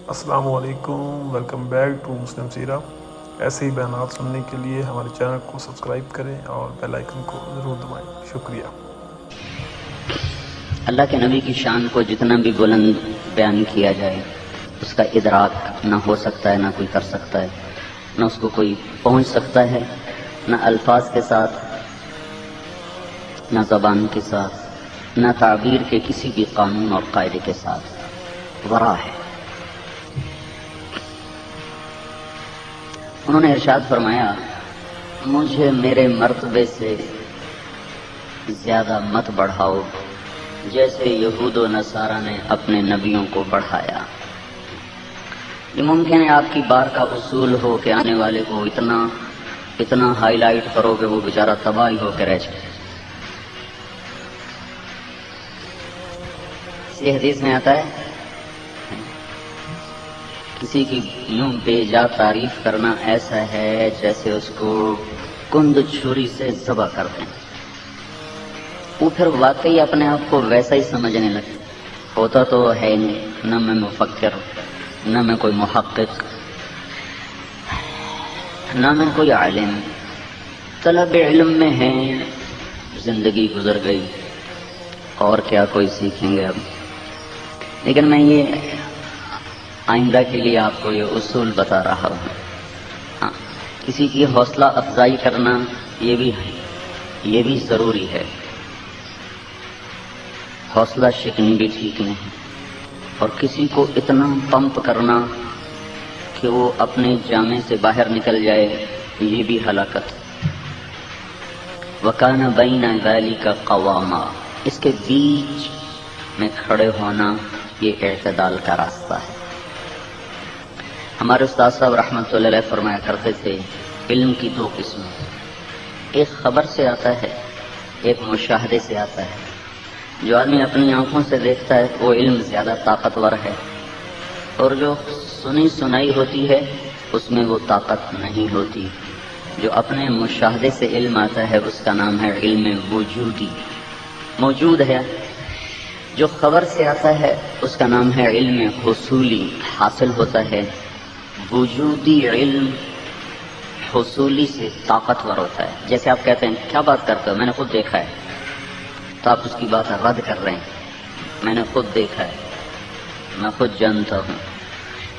السلام علیکم، welcome back to مسلم سیرہ۔ ایسے ہی بیانات سننے کے لیے ہمارے چینل کو سبسکرائب کریں اور بیل آئیکن کو ضرور دبائیں۔ شکریہ۔ اللہ کے نبی کی شان کو جتنا بھی بلند بیان کیا جائے اس کا ادراک نہ ہو سکتا ہے، نہ کوئی کر سکتا ہے، نہ اس کو کوئی پہنچ سکتا ہے، نہ الفاظ کے ساتھ، نہ زبان کے ساتھ، نہ تعبیر کے کسی بھی قانون اور قاعدے کے ساتھ، ورا ہے۔ انہوں نے ارشاد فرمایا، مجھے میرے مرتبے سے زیادہ مت بڑھاؤ جیسے یہود و نصارہ نے اپنے نبیوں کو بڑھایا۔ یہ ممکن ہے آپ کی بار کا اصول ہو کہ آنے والے کو اتنا ہائی لائٹ کرو کہ وہ بیچارہ تباہی ہو کے رہ جائے۔ اسی حدیث میں آتا ہے کسی کی یوں بے جا تعریف کرنا ایسا ہے جیسے اس کو کند چھری سے ذبح کر دیں۔ وہ پھر واقعی اپنے آپ کو ویسا ہی سمجھنے لگے۔ ہوتا تو ہے نہیں، نہ میں مفکر، نہ میں کوئی محقق، نہ میں کوئی عالم، طلب علم میں ہے، زندگی گزر گئی، اور کیا کوئی سیکھیں گے اب۔ لیکن میں یہ آئندہ کے لیے آپ کو یہ اصول بتا رہا ہوں۔ ہاں، کسی کی حوصلہ افزائی کرنا یہ بھی ضروری ہے۔ حوصلہ شکنی بھی ٹھیک نہیں، اور کسی کو اتنا پمپ کرنا کہ وہ اپنے جامے سے باہر نکل جائے، یہ بھی ہلاکت۔ وَكَانَ بَيْنَ ذَلِكَ قَوَامًا، اس کے بیچ میں کھڑے ہونا یہ اعتدال کا راستہ ہے۔ ہمارے استاد صاحب رحمۃ اللہ علیہ فرمایا کرتے تھے، علم کی دو قسمیں، ایک خبر سے آتا ہے، ایک مشاہدے سے آتا ہے۔ جو آدمی اپنی آنکھوں سے دیکھتا ہے وہ علم زیادہ طاقتور ہے، اور جو سنی سنائی ہوتی ہے اس میں وہ طاقت نہیں ہوتی۔ جو اپنے مشاہدے سے علم آتا ہے اس کا نام ہے علم وجودی، موجود ہے۔ جو خبر سے آتا ہے اس کا نام ہے علم حصولی، حاصل ہوتا ہے۔ وجودی علم حصولی سے طاقتور ہوتا ہے۔ جیسے آپ کہتے ہیں کیا بات کرتے ہو، میں نے خود دیکھا ہے، تو آپ اس کی بات رد کر رہے ہیں، میں نے خود دیکھا ہے، میں خود جانتا ہوں۔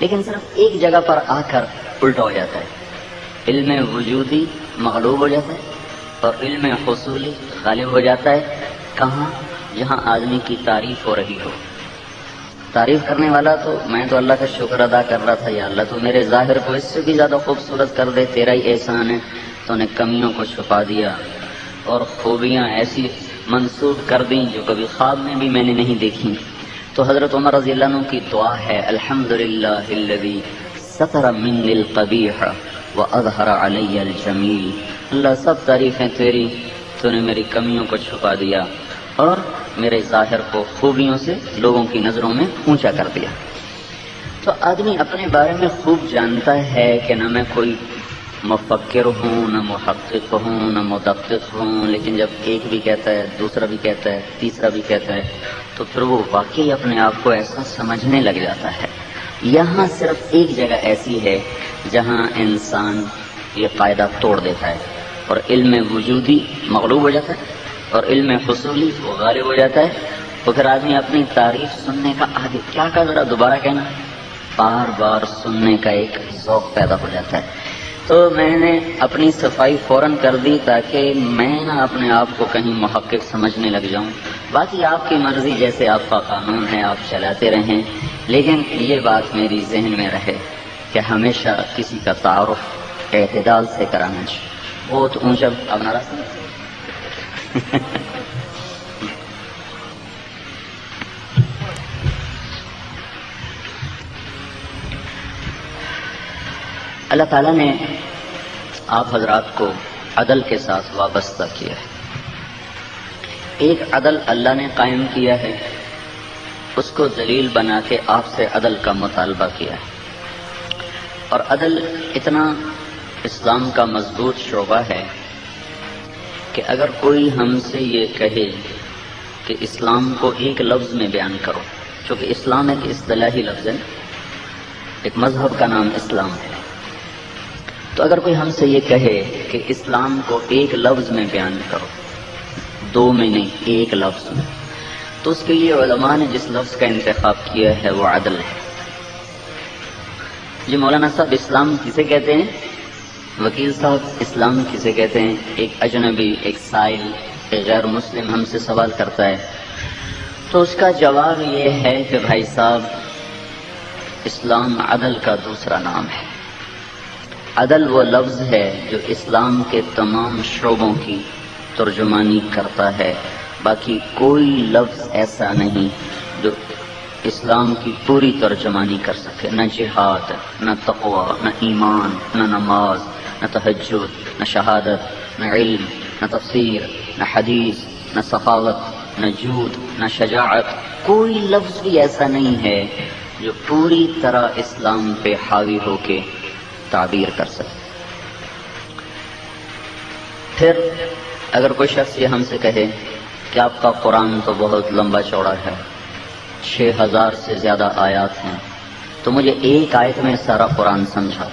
لیکن صرف ایک جگہ پر آ کر الٹا ہو جاتا ہے، علم وجودی مغلوب ہو جاتا ہے اور علم حصولی غالب ہو جاتا ہے۔ کہاں؟ جہاں آدمی کی تعریف ہو رہی ہو۔ تعریف کرنے والا تو میں تو اللہ کا شکر ادا کر رہا تھا، یا اللہ تو میرے ظاہر کو اس سے بھی زیادہ خوبصورت کر دے، تیرا ہی احسان ہے، تو نے کمیوں کو چھپا دیا اور خوبیاں ایسی منسوب کر دیں جو کبھی خواب میں بھی میں نے نہیں دیکھی۔ تو حضرت عمر رضی اللہ عنہ کی دعا ہے، الحمدللہ الذی ستر منی القبیح واظہر علی الجمیل۔ اللہ سب تعریفیں تیری، تو نے میری کمیوں کو چھپا دیا اور میرے ظاہر کو خوبیوں سے لوگوں کی نظروں میں اونچا کر دیا۔ تو آدمی اپنے بارے میں خوب جانتا ہے کہ نہ میں کوئی مفکر ہوں، نہ محقق ہوں، نہ مدقق ہوں، لیکن جب ایک بھی کہتا ہے، دوسرا بھی کہتا ہے، تیسرا بھی کہتا ہے، تو پھر وہ واقعی اپنے آپ کو ایسا سمجھنے لگ جاتا ہے۔ یہاں صرف ایک جگہ ایسی ہے جہاں انسان یہ قاعدہ توڑ دیتا ہے اور علم وجودی مغلوب ہو جاتا ہے اور علم حصولی وہ غالب ہو جاتا ہے۔ تو پھر آدمی اپنی تعریف سننے کا عادی، کیا کہا ذرا دوبارہ کہنا، بار بار سننے کا ایک ذوق پیدا ہو جاتا ہے۔ تو میں نے اپنی صفائی فوراً کر دی تاکہ میں نہ اپنے آپ کو کہیں محقق سمجھنے لگ جاؤں۔ باقی آپ کی مرضی، جیسے آپ کا قانون ہے آپ چلاتے رہیں، لیکن یہ بات میری ذہن میں رہے کہ ہمیشہ کسی کا تعارف اعتدال سے کرانا چاہیے۔ بہت اونچا اپنا راستہ اللہ تعالیٰ نے آپ حضرات کو عدل کے ساتھ وابستہ کیا ہے۔ ایک عدل اللہ نے قائم کیا ہے، اس کو دلیل بنا کے آپ سے عدل کا مطالبہ کیا ہے۔ اور عدل اتنا اسلام کا مضبوط شعبہ ہے کہ اگر کوئی ہم سے یہ کہے کہ اسلام کو ایک لفظ میں بیان کرو، چونکہ اسلام ایک اصطلاحی لفظ ہے، ایک مذہب کا نام اسلام ہے۔ تو اگر کوئی ہم سے یہ کہے کہ اسلام کو ایک لفظ میں بیان کرو، دو میں نہیں، ایک لفظ میں، تو اس کے لیے علماء نے جس لفظ کا انتخاب کیا ہے وہ عدل ہے۔ جی مولانا صاحب، اسلام کسے کہتے ہیں؟ وکیل صاحب، اسلام کسے کہتے ہیں؟ ایک اجنبی، ایک سائل، ایک غیر مسلم ہم سے سوال کرتا ہے، تو اس کا جواب یہ ہے کہ بھائی صاحب، اسلام عدل کا دوسرا نام ہے۔ عدل وہ لفظ ہے جو اسلام کے تمام شعبوں کی ترجمانی کرتا ہے، باقی کوئی لفظ ایسا نہیں جو اسلام کی پوری ترجمانی کر سکے۔ نہ جہاد، نہ تقوی، نہ ایمان، نہ نماز، نہ تہجد، نہ شہادت، نہ علم، نہ تفسیر، نہ حدیث، نہ سخاوت، نہ جود، نہ شجاعت، کوئی لفظ بھی ایسا نہیں ہے جو پوری طرح اسلام پہ حاوی ہو کے تعبیر کر سکے۔ پھر اگر کوئی شخص یہ ہم سے کہے کہ آپ کا قرآن تو بہت لمبا چوڑا ہے، 6000 سے زیادہ آیات ہیں، تو مجھے ایک آیت میں سارا قرآن سمجھا۔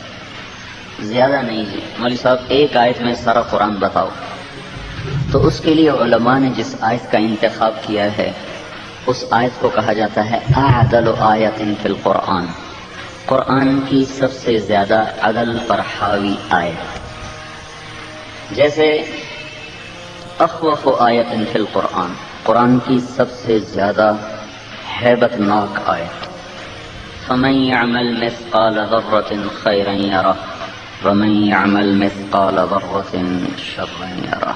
زیادہ نہیں جی مولوی صاحب، ایک آیت میں سارا قرآن بتاؤ۔ تو اس کے لیے علماء نے جس آیت کا انتخاب کیا ہے اس آیت کو کہا جاتا ہے اعدل آیت فی القرآن، قرآن کی سب سے زیادہ عدل پر حاوی آیت۔ جیسے اخوف آیت فی القرآن، قرآن کی سب سے زیادہ ہیبت ناک آیت، فمن يعمل مثقال ذرة خيرا يره ومن يعمل مثقال ذرة شرا يره۔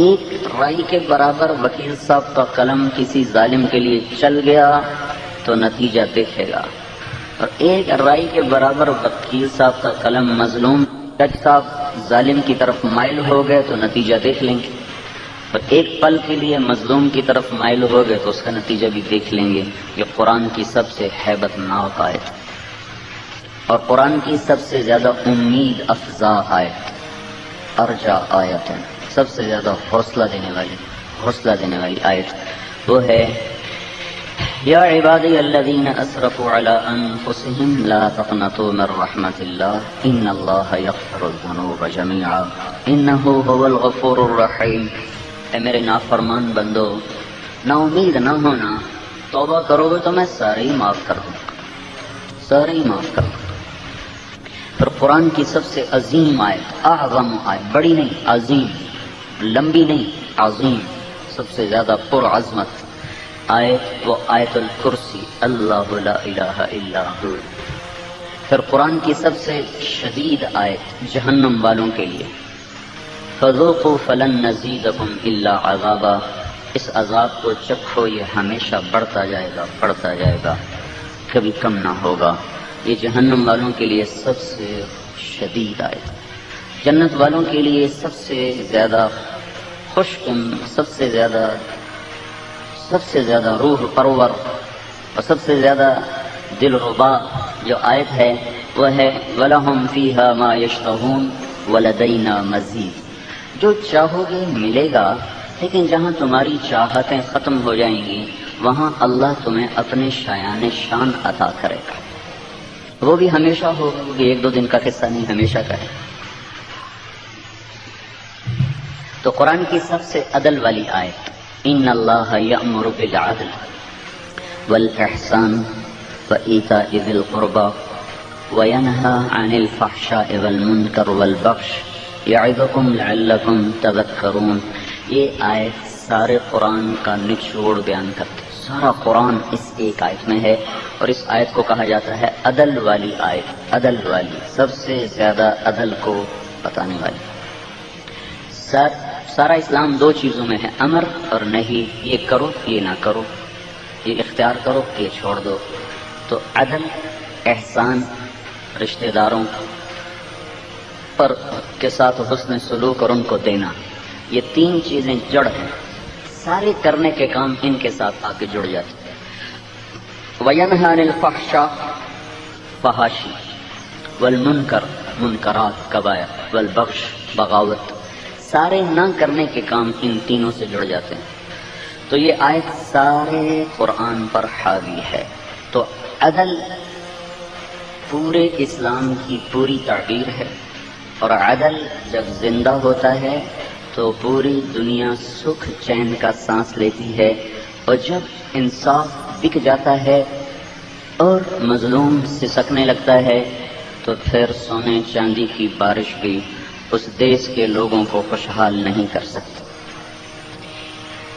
ایک رائی کے برابر وکیل صاحب کا قلم کسی ظالم کے لیے چل گیا تو نتیجہ دیکھے گا، اور ایک رائی کے برابر وکیل صاحب کا قلم مظلوم جج صاحب ظالم کی طرف مائل ہو گئے تو نتیجہ دیکھ لیں گے، اور ایک پل کے لیے مظلوم کی طرف مائل ہو گئے تو اس کا نتیجہ بھی دیکھ لیں گے۔ یہ قرآن کی سب سے ہیبت ناک آیت اور قرآن کی سب سے زیادہ امید افزا آیت، ارجا آیت ہے، سب سے زیادہ حوصلہ دینے والی آیت وہ ہے یا عبادی الذین اسرفوا علی انفسهم لا تقنطوا من رحمت اللہ ان اللہ یغفر الذنوب جميعا انہ هو الغفور الرحیم۔ اے میرے نافرمان بندو، نا امید نہ ہونا، توبہ کرو گے تو میں سارے ہی معاف کر دوں گا، سارے ہی معاف کر دوں گا۔ پھر قرآن کی سب سے عظیم آیت، اعظم آیت، بڑی نہیں عظیم، لمبی نہیں عظیم، سب سے زیادہ پرعظمت آیت وہ آیت الکرسی، اللہ لا الہ الا ہو۔ پھر قرآن کی سب سے شدید آیت جہنم والوں کے لیے، فذوقوا فلن نزیدکم الا عذابا، اس عذاب کو چکھو، یہ ہمیشہ بڑھتا جائے گا، کبھی کم نہ ہوگا۔ یہ جہنم والوں کے لیے سب سے شدید آیت، جنت والوں کے لیے سب سے زیادہ خوشکن، سب سے زیادہ روح پرور اور سب سے زیادہ دل ربا جو آیت ہے وہ ہے وَلَهُمْ فِيهَا مَا يَشْتَهُونَ وَلَدَيْنَا مَزِيدٌ۔ جو چاہو گے ملے گا، لیکن جہاں تمہاری چاہتیں ختم ہو جائیں گی وہاں اللہ تمہیں اپنے شایان شان عطا کرے گا، وہ بھی ہمیشہ ہوگا، وہ بھی ایک دو دن کا قصہ نہیں، ہمیشہ کا ہے۔ تو قرآن کی سب سے عدل والی آیت، ان اللہ یأمر بالعدل والاحسان وایتاء ذی القربى وینہی عن الفحشاء والمنکر والبغی یعظکم لعلکم تذکرون۔ یہ آیت سارے قرآن کا نچوڑ بیان کرتے، سارا قرآن اس ایک آیت میں ہے، اور اس آیت کو کہا جاتا ہے عدل والی آیت، عدل والی، سب سے زیادہ عدل کو بتانے والی۔ سارا اسلام دو چیزوں میں ہے، امر اور نہیں، یہ کرو یہ نہ کرو، یہ اختیار کرو یہ چھوڑ دو۔ تو عدل، احسان، رشتہ داروں پر کے ساتھ حسن سلوک اور ان کو دینا، یہ تین چیزیں جڑ ہیں، سارے کرنے کے کام ان کے ساتھ آ کے جڑ جاتے ہیں۔ وَيَنْهَى عَنِ الْفَحْشَاءِ، فحاشی، والمنکر، منکرات، کبائر، والبغی، بغاوت، سارے نہ کرنے کے کام ان تینوں سے جڑ جاتے ہیں۔ تو یہ آیت سارے قرآن پر حاوی ہے۔ تو عدل پورے اسلام کی پوری تعبیر ہے، اور عدل جب زندہ ہوتا ہے تو پوری دنیا سکھ چین کا سانس لیتی ہے، اور جب انصاف بک جاتا ہے اور مظلوم سسکنے لگتا ہے تو پھر سونے چاندی کی بارش بھی اس دیش کے لوگوں کو خوشحال نہیں کر سکتی۔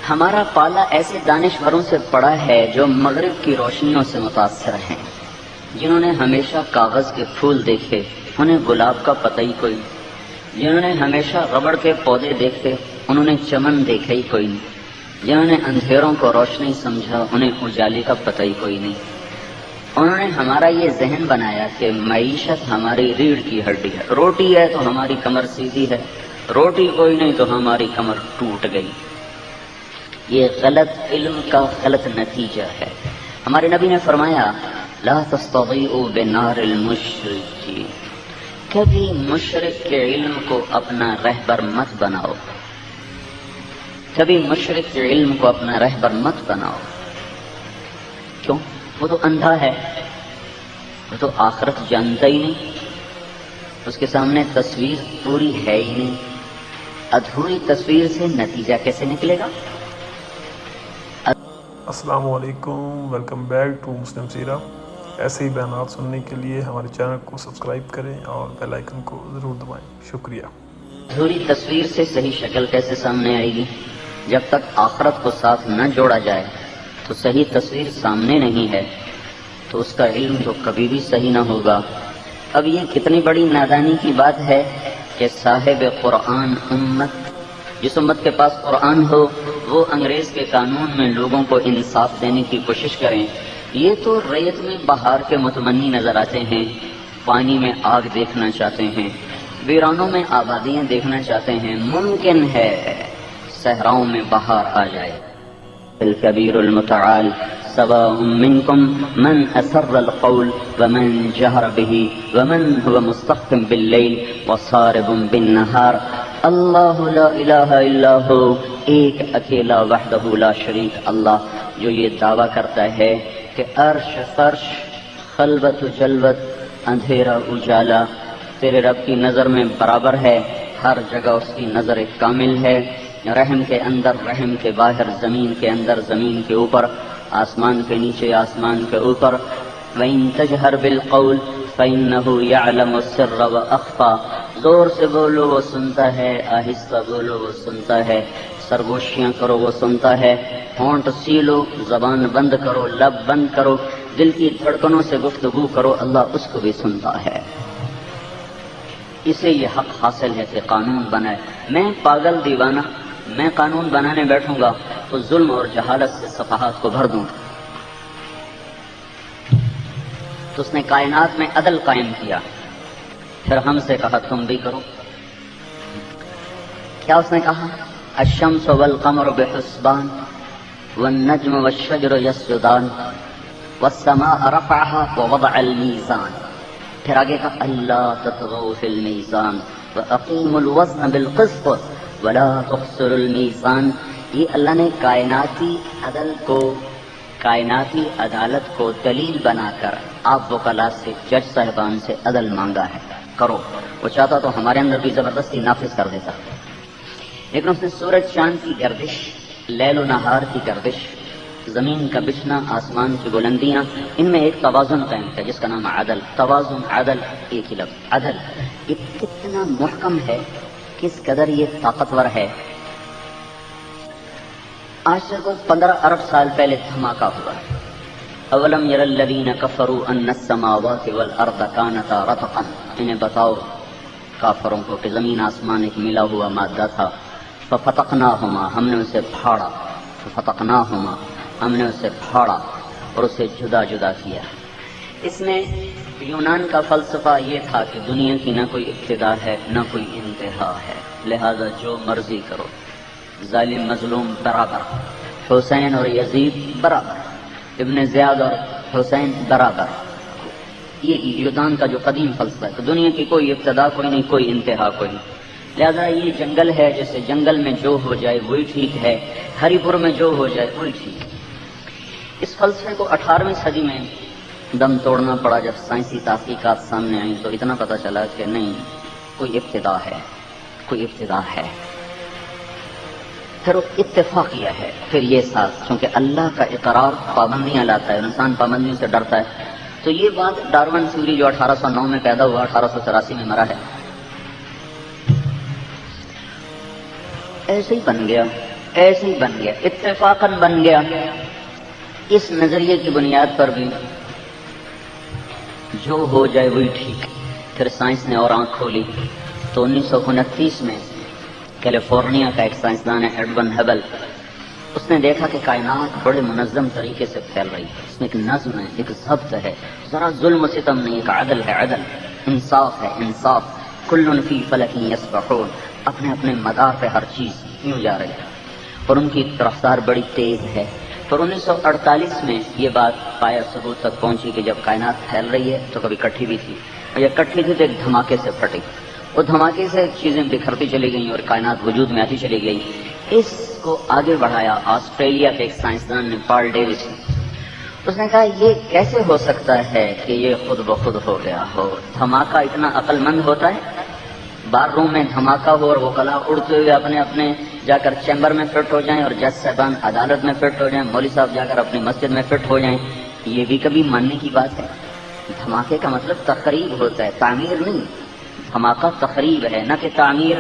ہمارا پالا ایسے دانشوروں سے پڑا ہے جو مغرب کی روشنیوں سے متاثر ہیں، جنہوں نے ہمیشہ کاغذ کے پھول دیکھے انہیں گلاب کا پتہ ہی کوئی، جنہوں نے ہمیشہ ربڑ کے پودے دیکھے انہوں نے چمن دیکھا ہی کوئی نہیں، جنہوں نے اندھیروں کو روشنی سمجھا انہیں اجالے کا پتہ ہی کوئی نہیں۔ انہوں نے ہمارا یہ ذہن بنایا کہ معیشت ہماری ریڑھ کی ہڈی ہے، روٹی ہے تو ہماری کمر سیدھی ہے، روٹی کوئی نہیں تو ہماری کمر ٹوٹ گئی۔ یہ غلط علم کا غلط نتیجہ ہے۔ ہمارے نبی نے فرمایا لا تستضیئوا بنار المشرکین، کبھی مشرک کے علم کو اپنا رہبر مت بناؤ، کبھی مشرک کے علم کو اپنا رہبر مت بناؤ۔ کیوں؟ وہ تو اندھا ہے، وہ تو آخرت جانتا ہی نہیں، اس کے سامنے تصویر پوری ہے ہی نہیں، ادھوری تصویر سے نتیجہ کیسے نکلے گا؟ السلام علیکم، ویلکم بیک ٹو مسلم سیرہ۔ ایسے ہی بیانات سننے کے لیے ہمارے چینل کو سبسکرائب کریں اور بیل آئیکن کو ضرور دبائیں۔ شکریہ۔ ادھوری تصویر سے صحیح شکل کیسے سامنے آئے گی؟ جب تک آخرت کو ساتھ نہ جوڑا جائے تو صحیح تصویر سامنے نہیں ہے تو اس کا علم تو کبھی بھی صحیح نہ ہوگا۔ اب یہ کتنی بڑی نادانی کی بات ہے کہ صاحب قرآن امت، جس امت کے پاس قرآن ہو، وہ انگریز کے قانون میں لوگوں کو انصاف دینے کی کوشش کریں۔ یہ تو ریت میں بہار کے متمنی نظر آتے ہیں، پانی میں آگ دیکھنا چاہتے ہیں، ویرانوں میں آبادیاں دیکھنا چاہتے ہیں۔ ممکن ہے صحراؤں میں بہار آ جائے۔ الکبیر المتعال سواء منکم من اسر القول ومن جہر به ومن هو مستخف باللیل وصارب بالنہار۔ اللہ لا الہ الا ہو، ایک اکیلا وحدہ لا شریک اللہ، جو یہ دعویٰ کرتا ہے کہ عرش فرش، خلوت و جلوت، اندھیرا اجالا تیرے رب کی نظر میں برابر ہے، ہر جگہ اس کی نظر کامل ہے، رحم کے اندر، رحم کے باہر، زمین کے اندر، زمین کے اوپر، آسمان کے نیچے، آسمان کے اوپر۔ وَإِن تَجْهَرْ بِالْقَوْلِ فَإِنَّهُ يَعْلَمُ السِّرَّ وَأَخْفَى، زور سے بولو وہ سنتا ہے، آہستہ بولو وہ سنتا ہے، سرگوشیاں کرو وہ سنتا ہے، ہونٹ سیلو، زبان بند کرو، لب بند کرو، دل کی دھڑکنوں سے گفتگو کرو، اللہ اس کو بھی سنتا ہے۔ اسے یہ حق حاصل ہے کہ قانون بنائے۔ میں پاگل دیوانہ، میں قانون بنانے بیٹھوں گا تو ظلم اور جہالت سے صفحات کو بھر دوں۔ تو اس نے کائنات میں عدل قائم کیا، پھر ہم سے کہا تم بھی کرو۔ کیا اس نے کہا؟ الشمس والقمر بحسبان والنجم والشجر يسجدان والسماء رفعها ووضع الميزان، پھر آگے کا اللہ تطغوا فی المیزان واقیموا الوزن بالقسط ولا تخسروا الميزان۔ یہ اللہ نے کائناتی عدل کو، کائناتی عدالت کو دلیل بنا کر آپ وکلا سے، جج صاحبان سے عدل مانگا ہے، کرو۔ وہ چاہتا تو ہمارے اندر بھی زبردستی نافذ کر دیتا، لیکن اس نے سورج چاند کی گردش، لیل و نہار کی گردش، زمین کا بچھنا، آسمان کی بلندیاں، ان میں ایک توازن قائم ہے جس کا نام عدل۔ توازن، عدل، ایک ہی لفظ عدل۔ یہ کتنا محکم ہے، کس قدر یہ طاقتور ہے۔ آج سے کوئی 15 ارب سال پہلے دھماکہ ہوا۔ اولم یر الذین کفروا ان السماوات والارض کانتا رتقا، انہیں بتاؤ کافروں کو کہ زمین آسمان ایک ملا ہوا مادہ تھا، ففتقناہما، ہم نے اسے پھاڑا، ففتقناہما، ہم نے اسے پھاڑا اور اسے جدا جدا کیا۔ اس میں یونان کا فلسفہ یہ تھا کہ دنیا کی نہ کوئی ابتدا ہے نہ کوئی انتہا ہے، لہذا جو مرضی کرو، ظالم مظلوم برابر، حسین اور یزید برابر، ابن زیاد اور حسین برابر۔ یہ یونان کا جو قدیم فلسفہ ہے کہ دنیا کی کوئی ابتدا کوئی نہیں، کوئی انتہا کوئی نہیں، لہذا یہ جنگل ہے، جیسے جنگل میں جو ہو جائے وہی ٹھیک ہے، ہری پور میں جو ہو جائے وہی ٹھیک ہے۔ اس فلسفے کو 18ویں صدی میں دم توڑنا پڑا جب سائنسی تحقیقات سامنے آئیں تو اتنا پتہ چلا کہ نہیں، کوئی ابتدا ہے، کوئی ابتدا ہے۔ پھر وہ اتفاقیہ ہے، پھر یہ ساتھ چونکہ اللہ کا اقرار پابندیاں لاتا ہے، انسان پابندیوں سے ڈرتا ہے، تو یہ بات ڈارون تھیوری جو 1809 میں پیدا ہوا 1884 میں مرا ہے، ایسے ہی بن گیا، ایسے ہی بن گیا، اتفاقاً بن گیا۔ اس نظریے کی بنیاد پر بھی جو ہو جائے وہی ٹھیک۔ پھر سائنس نے اور آنکھ کھولی تو 1929 میں کیلیفورنیا کا ایک سائنسدان ہے ایڈون ہبل، اس نے دیکھا کہ کائنات بڑے منظم طریقے سے پھیل رہی ہے، اس میں ایک نظم ہے، ایک ضبط ہے، ذرا ظلم و ستم نہیں، ایک عدل ہے، عدل، انصاف ہے، انصاف، کل فی فلک یسبحون، اپنے اپنے مدار پہ ہر چیز یوں جا رہی ہے اور ان کی رفتار بڑی تیز ہے۔ پھر 1948 میں یہ بات پایا ثبوت تک پہنچی کہ جب کائنات پھیل رہی ہے تو کبھی کٹھی بھی تھی، اور جب کٹھی تھی تو ایک دھماکے سے پھٹی، وہ دھماکے سے چیزیں بکھرتی چلی گئیں اور کائنات وجود میں آتی چلی گئی۔ اس کو آگے بڑھایا آسٹریلیا کے ایک سائنسدان نے، پال ڈیوس نے۔ اس نے کہا یہ کیسے ہو سکتا ہے کہ یہ خود بخود ہو گیا ہو؟ دھماکہ اتنا عقل مند ہوتا ہے؟ بار روم میں دھماکہ ہو اور وہ کلا اڑتے ہوئے اپنے اپنے جا کر چیمبر میں فٹ ہو جائیں اور جج صاحبان عدالت میں فٹ ہو جائیں، مولوی صاحب جا کر اپنی مسجد میں فٹ ہو جائیں، یہ بھی کبھی ماننے کی بات ہے؟ دھماکے کا مطلب تقریب ہوتا ہے، تعمیر نہیں۔ دھماکہ تقریب ہے، نہ کہ تعمیر۔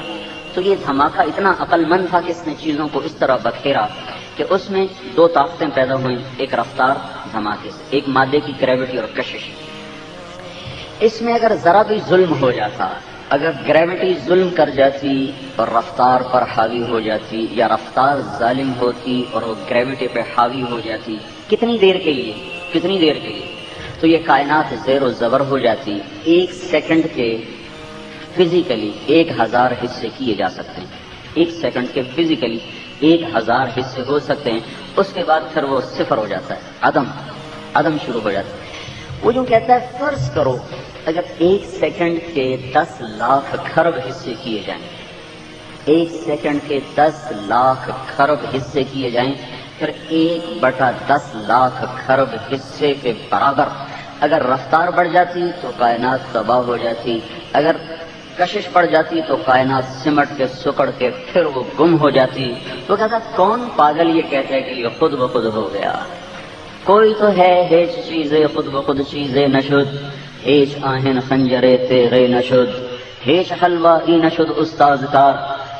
تو یہ دھماکہ اتنا عقل مند تھا کہ اس نے چیزوں کو اس طرح بکھیرا کہ اس میں دو طاقتیں پیدا ہوئیں، ایک رفتار دھماکے سے، ایک مادے کی گریوٹی اور کشش۔ اس میں اگر ذرا بھی ظلم ہو جاتا، اگر گریوٹی ظلم کر جاتی اور رفتار پر حاوی ہو جاتی، یا رفتار ظالم ہوتی اور وہ گریوٹی پہ حاوی ہو جاتی، کتنی دیر کے لیے، کتنی دیر کے لیے، تو یہ کائنات زیر و زبر ہو جاتی۔ ایک سیکنڈ کے فزیکلی 1000 حصے کیے جا سکتے ہیں، ایک سیکنڈ کے فزیکلی 1000 حصے ہو سکتے ہیں، اس کے بعد پھر وہ صفر ہو جاتا ہے، عدم شروع ہو جاتا ہے۔ وہ جو کہتا ہے فرض کرو اگر ایک سیکنڈ کے 10 لاکھ خرب حصے کیے جائیں، ایک سیکنڈ کے 10 لاکھ خرب حصے کیے جائیں، پھر 1/10 لاکھ خرب حصے کے برابر اگر رفتار بڑھ جاتی تو کائنات تباہ ہو جاتی، اگر کشش پڑ جاتی تو کائنات سمٹ کے سکڑ کے پھر وہ گم ہو جاتی۔ تو کہتا کون پاگل یہ کہتا ہے کہ یہ خود بخود ہو گیا؟ کوئی تو ہے ہیچ چیزیں خود بخود چیزیں نشد، ہیچ آہن خنجرے تیرے نشد، ہیچ حلوائی نشد استاذ کار،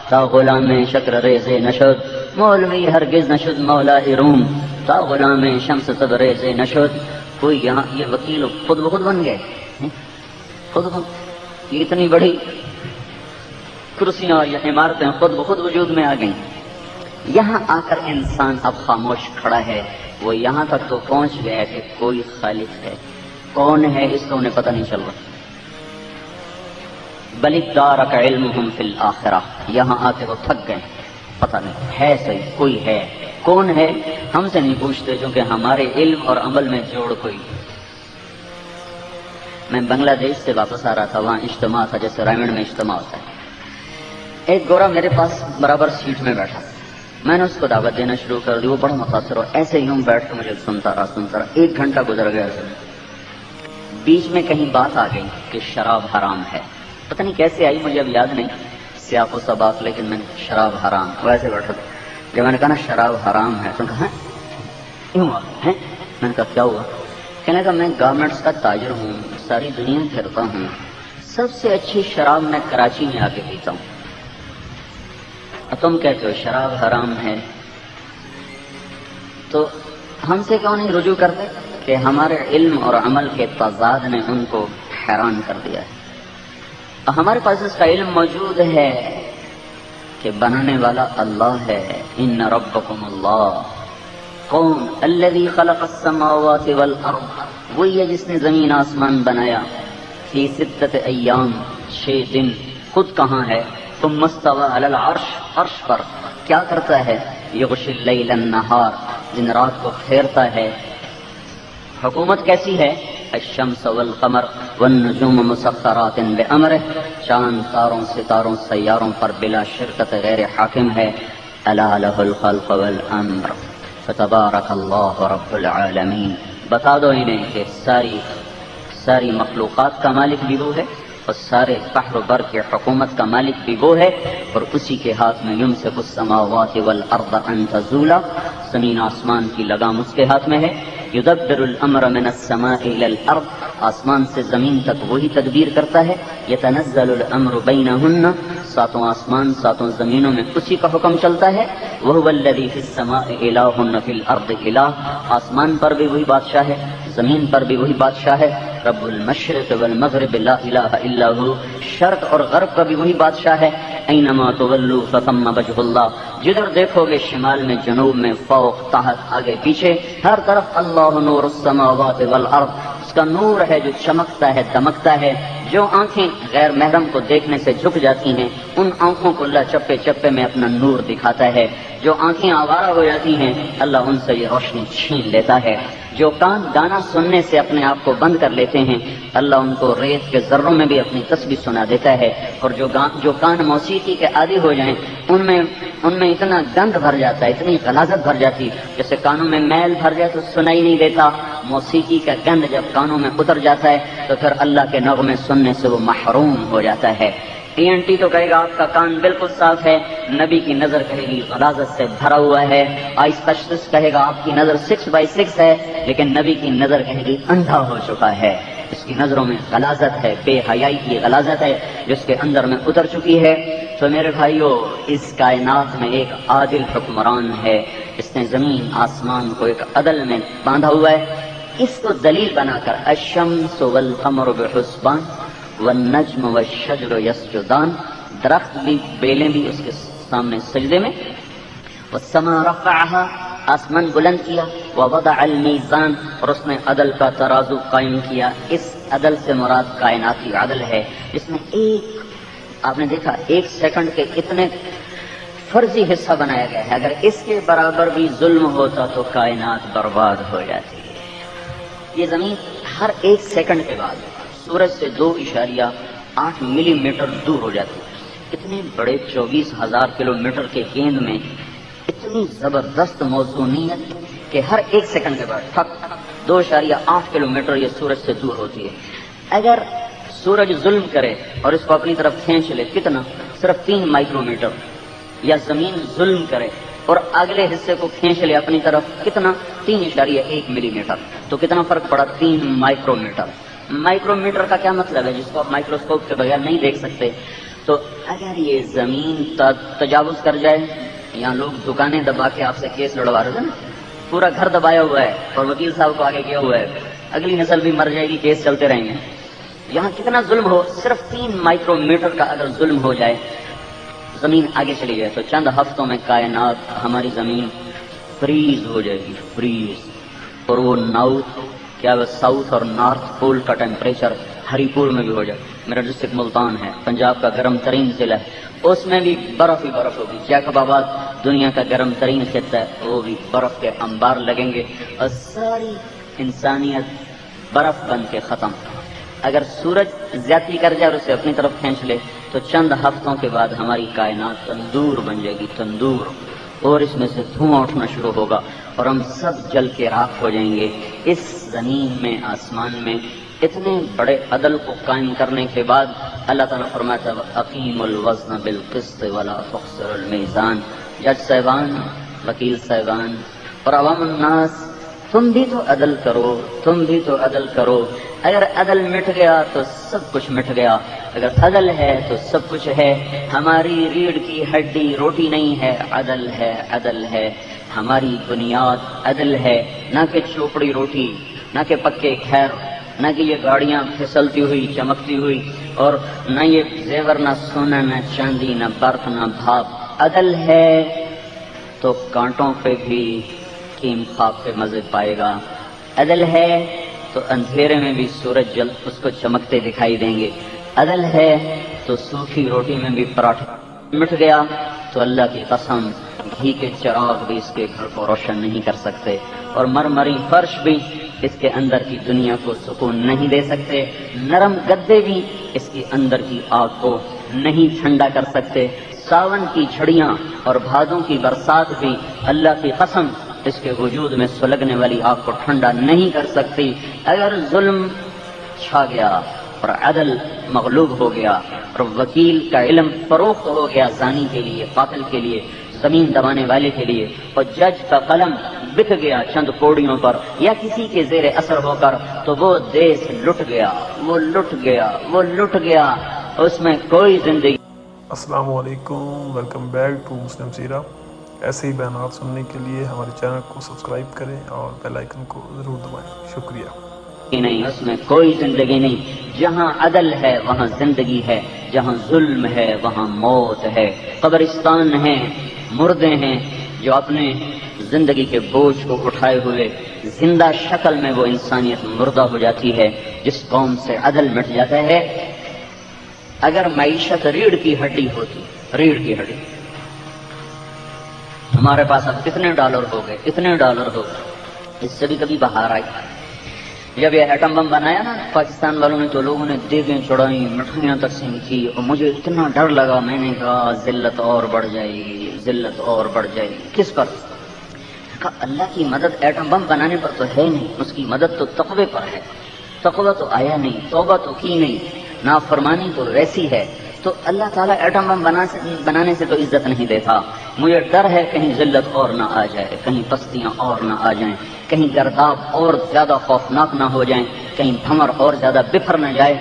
تا غلام شکر ریزے نشد، مولوی ہرگز نشد مولا روم، تا غلام شمس تبریز نشد۔ کوئی یہاں یہ وکیل خود بخود بن گئے، خود بخود یہ اتنی بڑی کرسیاں یا عمارتیں خود بخود وجود میں آ گئیں۔ یہاں آ کر انسان اب خاموش کھڑا ہے، وہ یہاں تک تو پہنچ گیا ہے کہ کوئی خالق ہے، کون ہے اس کا انہیں پتہ نہیں چل رہا۔ بل ادارک علمہم فی الآخرہ، یہاں آ کے وہ تھک گئے، پتہ نہیں ہے صحیح کوئی ہے، کون ہے ہم سے نہیں پوچھتے، چونکہ ہمارے علم اور عمل میں جوڑ کوئی۔ میں بنگلہ دیش سے واپس آ رہا تھا، وہاں اجتماع تھا، جیسے رائمنڈ میں اجتماع ہوتا ہے۔ ایک گورا میرے پاس برابر سیٹ میں بیٹھا، میں نے اس کو دعوت دینا شروع کر دی، وہ بڑا متاثر ہوا، ایسے یوں بیٹھ کے مجھے سنتا رہا، 1 گھنٹہ گزر گیا۔ بیچ میں کہیں بات آ گئی کہ شراب حرام ہے، پتہ نہیں کیسے آئی مجھے اب یاد نہیں، سیاق و سباق، لیکن میں نے شراب حرام، ویسے بیٹھا تھا۔ جب میں نے کہا نا شراب حرام ہے تو کہا کیوں ہے؟ میں نے کہا کیا ہوا؟ کہنے کا میں گارمنٹس کا تاجر ہوں، ساری دنیا پھرتا ہوں، سب سے اچھی شراب میں کراچی میں آ کے پیتا ہوں، اور تم کہتے ہو شراب حرام ہے؟ تو ہم سے کیوں نہیں رجوع کرتے کہ ہمارے علم اور عمل کے تضاد نے ان کو حیران کر دیا ہے، اور ہمارے پاس اس کا علم موجود ہے کہ بنانے والا اللہ ہے۔ ان ربکم اللہ، کون؟ الذی خلق السماوات والارض، وہی ہے جس نے زمین آسمان بنایا، فی 6 ایام، 6 دن، خود کہاں ہے؟ ثم استوى علی العرش، عرش پر کیا کرتا ہے؟ یغشی اللیل النہار، دن رات کو پھیرتا ہے۔ حکومت کیسی ہے؟ الشمس والقمر والنجوم مسخرات بامرہ، چاند تاروں ستاروں سیاروں پر بلا شرکت غیر حاکم ہے۔ الا لہ الخلق والامر فتبارک اللہ رب العالمین۔ بتا دو انہیں کہ ساری مخلوقات کا مالک بھی وہ ہے اور سارے بحر و بر کے حکومت کا مالک بھی وہ ہے، اور اسی کے ہاتھ میں یمسک السماوات والارض ان تزولا، زمین آسمان کی لگام اس کے ہاتھ میں ہے، یدبر الامر من السماء الى الارض، آسمان سے زمین تک وہی تدبیر کرتا ہے، یتنزل الامر بینہن، ساتوں آسمان ساتوں زمینوں میں اسی کا حکم چلتا ہے، وہو الذی فی السماء الہ فی الارض الہ، آسمان پر بھی وہی بادشاہ ہے، زمین پر بھی وہی بادشاہ ہے، رب المشرق والمغرب لا الہ الا ہو، شرق اور غرب کا بھی وہی بادشاہ ہے، اینما تولوا فثم وجہ اللہ، جدھر دیکھو گے شمال میں جنوب میں فوق تحت آگے پیچھے ہر طرف اللہ نور السماوات والارض، اس کا نور ہے جو چمکتا ہے دمکتا ہے، جو آنکھیں غیر محرم کو دیکھنے سے جھک جاتی ہیں ان آنکھوں کو اللہ چپے چپے میں اپنا نور دکھاتا ہے، جو آنکھیں آوارہ ہو جاتی ہیں اللہ ان سے یہ روشنی چھین لیتا ہے، جو کان گانا سننے سے اپنے آپ کو بند کر لیتے ہیں اللہ ان کو ریت کے ذروں میں بھی اپنی تسبیح سنا دیتا ہے، اور جو کان موسیقی کے عادی ہو جائیں ان میں اتنا گند بھر جاتا ہے، اتنی غلاظت بھر جاتی، جیسے کانوں میں میل بھر جائے تو سنائی نہیں دیتا، موسیقی کا گند جب کانوں میں اتر جاتا ہے تو پھر اللہ کے نغمے سننے سے وہ محروم ہو جاتا ہے۔ ENT تو کہے گا آپ کا کان بالکل صاف ہے، نبی کی نظر کہے گی غلاظت سے بھرا ہوا ہے، آئی اسپیشلسٹ کہے گا آپ کی نظر 6/6 ہے، لیکن نبی کی نظر کہے گی اندھا ہو چکا ہے، اس کی نظروں میں غلاظت ہے، بے حیائی کی غلاظت ہے جس کے اندر میں اتر چکی ہے۔ تو میرے بھائیو، اس کائنات میں ایک عادل حکمران ہے، اس نے زمین آسمان کو ایک عدل میں باندھا ہوا ہے، اس کو دلیل بنا کر الشمس والقمر بحسبان والنجم والشجر یسجدان، درخت بھی بیلیں بھی اس کے سامنے سجدے میں، والسماء رفعها، آسمان بلند کیا، ووضع المیزان، اور اس نے عدل کا ترازو قائم کیا، اس عدل سے مراد کائناتی عدل ہے، اس میں آپ نے دیکھا 1 سیکنڈ کے اتنے فرضی حصہ بنایا گیا ہے، اگر اس کے برابر بھی ظلم ہوتا تو کائنات برباد ہو جاتی ہے۔ یہ زمین ہر 1 سیکنڈ کے بعد سورج سے 2.8 ملی میٹر دور ہو جاتی ہے، اتنے بڑے 24,000 کلومیٹر کے گیند میں اتنی زبردست موزونیت کہ ہر 1 سیکنڈ کے بعد 2.8 کلومیٹر یہ سورج سے دور ہوتی ہے۔ اگر سورج ظلم کرے اور اس کو اپنی طرف کھینچ لے کتنا، صرف 3 مائکرو میٹر، یا زمین ظلم کرے اور اگلے حصے کو کھینچ لے اپنی طرف کتنا، 3.1 ملی میٹر، تو کتنا فرق پڑا، 3 مائکرو میٹر۔ مائکرو میٹر کا کیا مطلب ہے، جس کو آپ مائکروسکوپ کے بغیر نہیں دیکھ سکتے، تو اگر یہ زمین تجاوز کر جائے، یہاں لوگ دکانیں دبا کے آپ سے کیس لڑوا رہے ہیں، پورا گھر دبایا ہوا ہے اور وکیل صاحب کو آگے کیا ہوا ہے، اگلی نسل بھی مر جائے گی، کیس چلتے رہیں گے، یہاں کتنا ظلم ہو، صرف 3 مائکرو میٹر کا اگر ظلم ہو جائے، زمین آگے چلی جائے، تو چند ہفتوں میں کائنات ہماری زمین فریز ہو جائے گی، فریز، اور وہ ساؤتھ اور نارتھ پول کا ٹیمپریچر ہری پور میں بھی ہو جائے، میرا ڈسٹرکٹ ملتان ہے، پنجاب کا گرم ترین ضلع ہے، اس میں بھی برف ہی برف ہوگی، جیکب آباد دنیا کا گرم ترین خطہ ہے، وہ بھی برف کے انبار لگیں گے اور ساری انسانیت برف بن کے ختم۔ اگر سورج زیادتی کر جائے اور اسے اپنی طرف کھینچ لے تو چند ہفتوں کے بعد ہماری کائنات تندور بن جائے گی، تندور، اور اس میں سے دھواں اٹھنا شروع ہوگا اور ہم سب جل کے راکھ ہو جائیں گے۔ اس زمین میں، آسمان میں اتنے بڑے عدل کو قائم کرنے کے بعد اللہ تعالیٰ فرماتا ہے اقیم الوزن بالقسط ولا تخسر المیزان، جج صاحبان، وکیل صاحبان اور عوام الناس، تم بھی تو عدل کرو، تم بھی تو عدل کرو، اگر عدل مٹ گیا تو سب کچھ مٹ گیا، اگر عدل ہے تو سب کچھ ہے، ہماری ریڑھ کی ہڈی روٹی نہیں ہے، عدل ہے، عدل ہے، ہماری بنیاد عدل ہے، نہ کہ چوپڑی روٹی، نہ کہ پکے گھر، نہ کہ یہ گاڑیاں پھسلتی ہوئی چمکتی ہوئی، اور نہ یہ زیور، نہ سونا، نہ چاندی، نہ برف، نہ بھاپ، عدل ہے تو کانٹوں پہ بھی کیم خواب کے مزے پائے گا، عدل ہے تو اندھیرے میں بھی سورج جل اس کو چمکتے دکھائی دیں گے، عدل ہے تو سوکھی روٹی میں بھی پراٹھا مٹ گیا تو اللہ کی قسم گھی کے چراغ بھی اس کے گھر کو روشن نہیں کر سکتے، اور مرمری فرش بھی اس کے اندر کی دنیا کو سکون نہیں دے سکتے، نرم گدے بھی اس کے اندر کی آگ کو نہیں ٹھنڈا کر سکتے، ساون کی جھڑیاں اور بھادوں کی برسات بھی اللہ کی قسم اس کے وجود میں سلگنے والی آگ کو ٹھنڈا نہیں کر سکتی۔ اگر ظلم چھا گیا اور عدل مغلوب ہو گیا اور وکیل کا علم فروخت ہو گیا زانی کے لیے، قاتل کے لیے، زمین دبانے والے کے لیے، اور جج کا قلم بک گیا چند کوڑیوں پر یا کسی کے زیر اثر ہو کر، تو وہ دیس لٹ گیا، وہ لٹ گیا، وہ لٹ گیا، اس میں کوئی زندگی۔ السلام علیکم، ویلکم بیک ٹو مسلم سیرہ۔ ایسے ہی بیانات سننے کے لیے ہمارے چینل کو سبسکرائب کریں اور بیل آئیکن کو ضرور دبائیں۔ شکریہ۔ نہیں، اس میں کوئی زندگی نہیں۔ جہاں عدل ہے وہاں زندگی ہے، جہاں ظلم ہے وہاں موت ہے۔ قبرستان ہیں، مردے ہیں جو اپنے زندگی کے بوجھ کو اٹھائے ہوئے زندہ شکل میں وہ انسانیت مردہ ہو جاتی ہے۔ جس قوم سے عدل مٹ جاتا ہے، اگر معیشت ریڑھ کی ہڈی ہوتی، ریڑھ کی ہڈی، ہمارے پاس اب اتنے ڈالر ہو گئے، اتنے ڈالر ہو گئے، اس سے بھی کبھی باہر آئی۔ جب یہ ایٹم بم بنایا نا پاکستان والوں نے، تو لوگوں نے دیگیں چڑھائیں، مٹھائیاں تقسیم کی، اور مجھے اتنا ڈر لگا، میں نے کہا ذلت اور بڑھ جائے گی، ذلت اور بڑھ جائے گی۔ کس پر؟ کہا اللہ کی مدد ایٹم بم بنانے پر تو ہے نہیں، اس کی مدد تو تقوی پر ہے۔ تقوی تو آیا نہیں، توبہ تو کی نہیں، نافرمانی تو ویسی ہے، تو اللہ تعالیٰ ایٹم بم بنانے سے تو عزت نہیں دیتا۔ مجھے ڈر ہے کہیں ذلت اور نہ آ جائے، کہیں پستیاں اور نہ آ جائیں، کہیں گرداب اور زیادہ خوفناک نہ ہو جائیں، کہیں بھمر اور زیادہ بکھر نہ جائے۔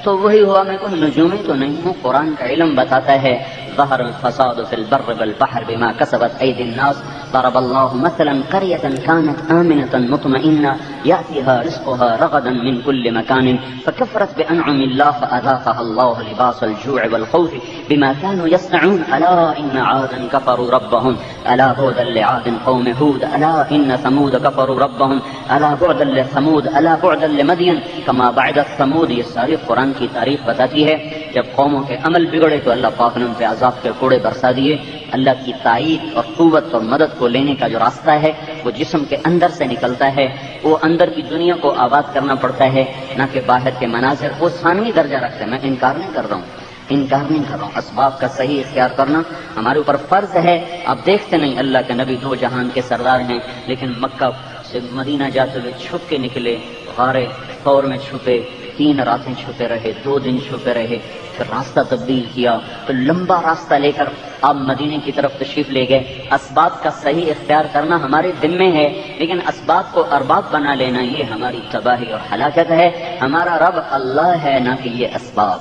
تو وہی ہوا، میں کوئی نجومی تو نہیں ہوں، قرآن کا علم بتاتا ہے ظہر الفساد فی البر والبحر بما کسبت ایدی الناس ضرب اللہ مثلا قریة كانت آمنة مطمئنة يأتيها رزقها رغدا من كل مكان فكفرت بأنعم الله فأذاقها الله لباس الجوع والخوف بما كانوا يصنعون ألا إن عادا كفروا ربهم ألا بعدا لعاد قوم هود ألا إن ثمود كفروا ربهم ألا بعدا لثمود ألا بعدا لمدين كما بعدت ثمود۔ یہ ساری قرآن کی تاریخ بتاتی ہے، جب قوموں کے عمل بگڑے تو اللہ پاک نے ان پہ عذاب کے کوڑے برسا دیے۔ اللہ کی تائید اور قوت اور مدد کو لینے کا جو راستہ ہے وہ جسم کے اندر سے نکلتا ہے، وہ اندر کی دنیا کو آباد کرنا پڑتا ہے، نہ کہ باہر کے مناظر۔ وہ ثانوی درجہ رکھتے ہیں، میں انکار نہیں کر رہا ہوں، انکار نہیں کر رہا ہوں، اسباب کا صحیح اختیار کرنا ہمارے اوپر فرض ہے۔ آپ دیکھتے نہیں اللہ کے نبی دو جہان کے سردار ہیں، لیکن مکہ سے مدینہ جاتے ہوئے چھپ کے نکلے، غار ثور میں چھپے، 3 راتیں چھپے رہے، 2 دن چھپے رہے، پھر راستہ تبدیل کیا، پھر لمبا راستہ لے کر آپ مدینے کی طرف تشریف لے گئے۔ اسباب کا صحیح اختیار کرنا ہمارے ذمہ میں ہے، لیکن اسباب کو ارباب بنا لینا یہ ہماری تباہی اور ہلاکت ہے۔ ہمارا رب اللہ ہے، نہ کہ یہ اسباب۔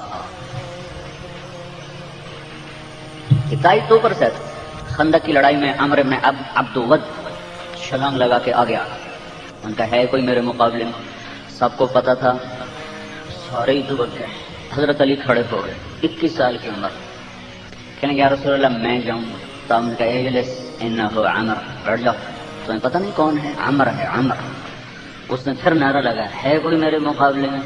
ہدایت تو اوپر سے خندق کی لڑائی میں عمرو بن عبد ود چھلانگ لگا کے آ گیا، ان کا ہے کوئی میرے مقابلے میں؟ سب کو پتا تھا، سارے ہی دبک گئے۔ حضرت علی کھڑے ہو گئے، 21 سال کی عمر، کہنے یا رسول اللہ میں جاؤں؟ تو ان کا اجلس انہ عمر، بیٹھ جاؤ، تمہیں پتہ نہیں کون ہے؟ عمر ہے، عمر۔ اس نے پھر نعرہ لگا، ہے کوئی میرے مقابلے میں؟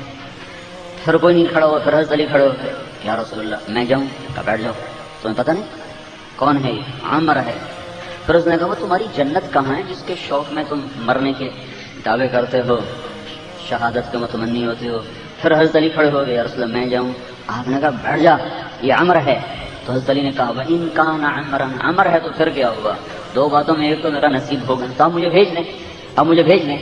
پھر کوئی نہیں کھڑا ہوا، پھر حضرت علی کھڑے ہو گئے، یا رسول اللہ میں جاؤں؟ کہا بیٹھ جاؤ، تمہیں پتہ نہیں کون ہے؟ عمر ہے۔ پھر اس نے کہا وہ تمہاری جنت کہاں ہے جس کے شوق میں تم مرنے کے دعوے کرتے ہو، شہادت کے متمنی ہوتے ہو؟ پھر حضرت علی کھڑے ہو گئے، یا رسول اللہ میں جاؤں؟ آپ نے کہا بیٹھ جا، یہ عمر ہے۔ تو حضرت علی نے کہا وَإِن كَانَ عَمْرًا، عمر ہے تو پھر کیا ہوا؟ 2 باتوں میں ایک تو میرا نصیب ہو گیا، تو آپ مجھے بھیج دیں، آپ مجھے بھیج دیں۔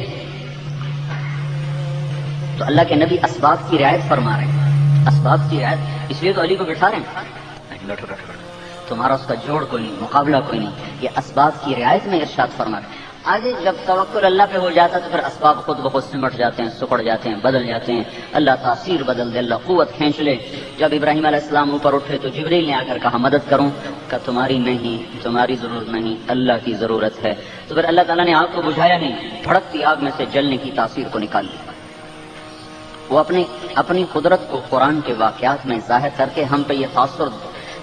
تو اللہ کے نبی اسباب کی رعایت فرما رہے ہیں، اسباب کی رعایت، اس لیے تو علی کو بٹھا رہے ہیں، بیٹھو بیٹھو بیٹھو، تمہارا اس کا جوڑ کوئی نہیں، مقابلہ کوئی نہیں، یہ اسباب کی رعایت میں ارشاد فرما رہے ہیں۔ آگے جب توکل اللہ پہ ہو جاتا تو پھر اسباب خود بخود سمٹ جاتے ہیں، سکڑ جاتے ہیں، بدل جاتے ہیں، اللہ تاثیر بدل دے، اللہ قوت کھینچ لے۔ جب ابراہیم علیہ السلام اوپر اٹھے تو جبریل نے آ کر کہا مدد کروں، کہ تمہاری نہیں، تمہاری ضرورت نہیں، اللہ کی ضرورت ہے۔ تو پھر اللہ تعالیٰ نے آگ کو بجھایا نہیں، بھڑکتی آگ میں سے جلنے کی تاثیر کو نکال لیا۔ وہ اپنی قدرت کو قرآن کے واقعات میں ظاہر کر کے ہم پہ یہ تاثر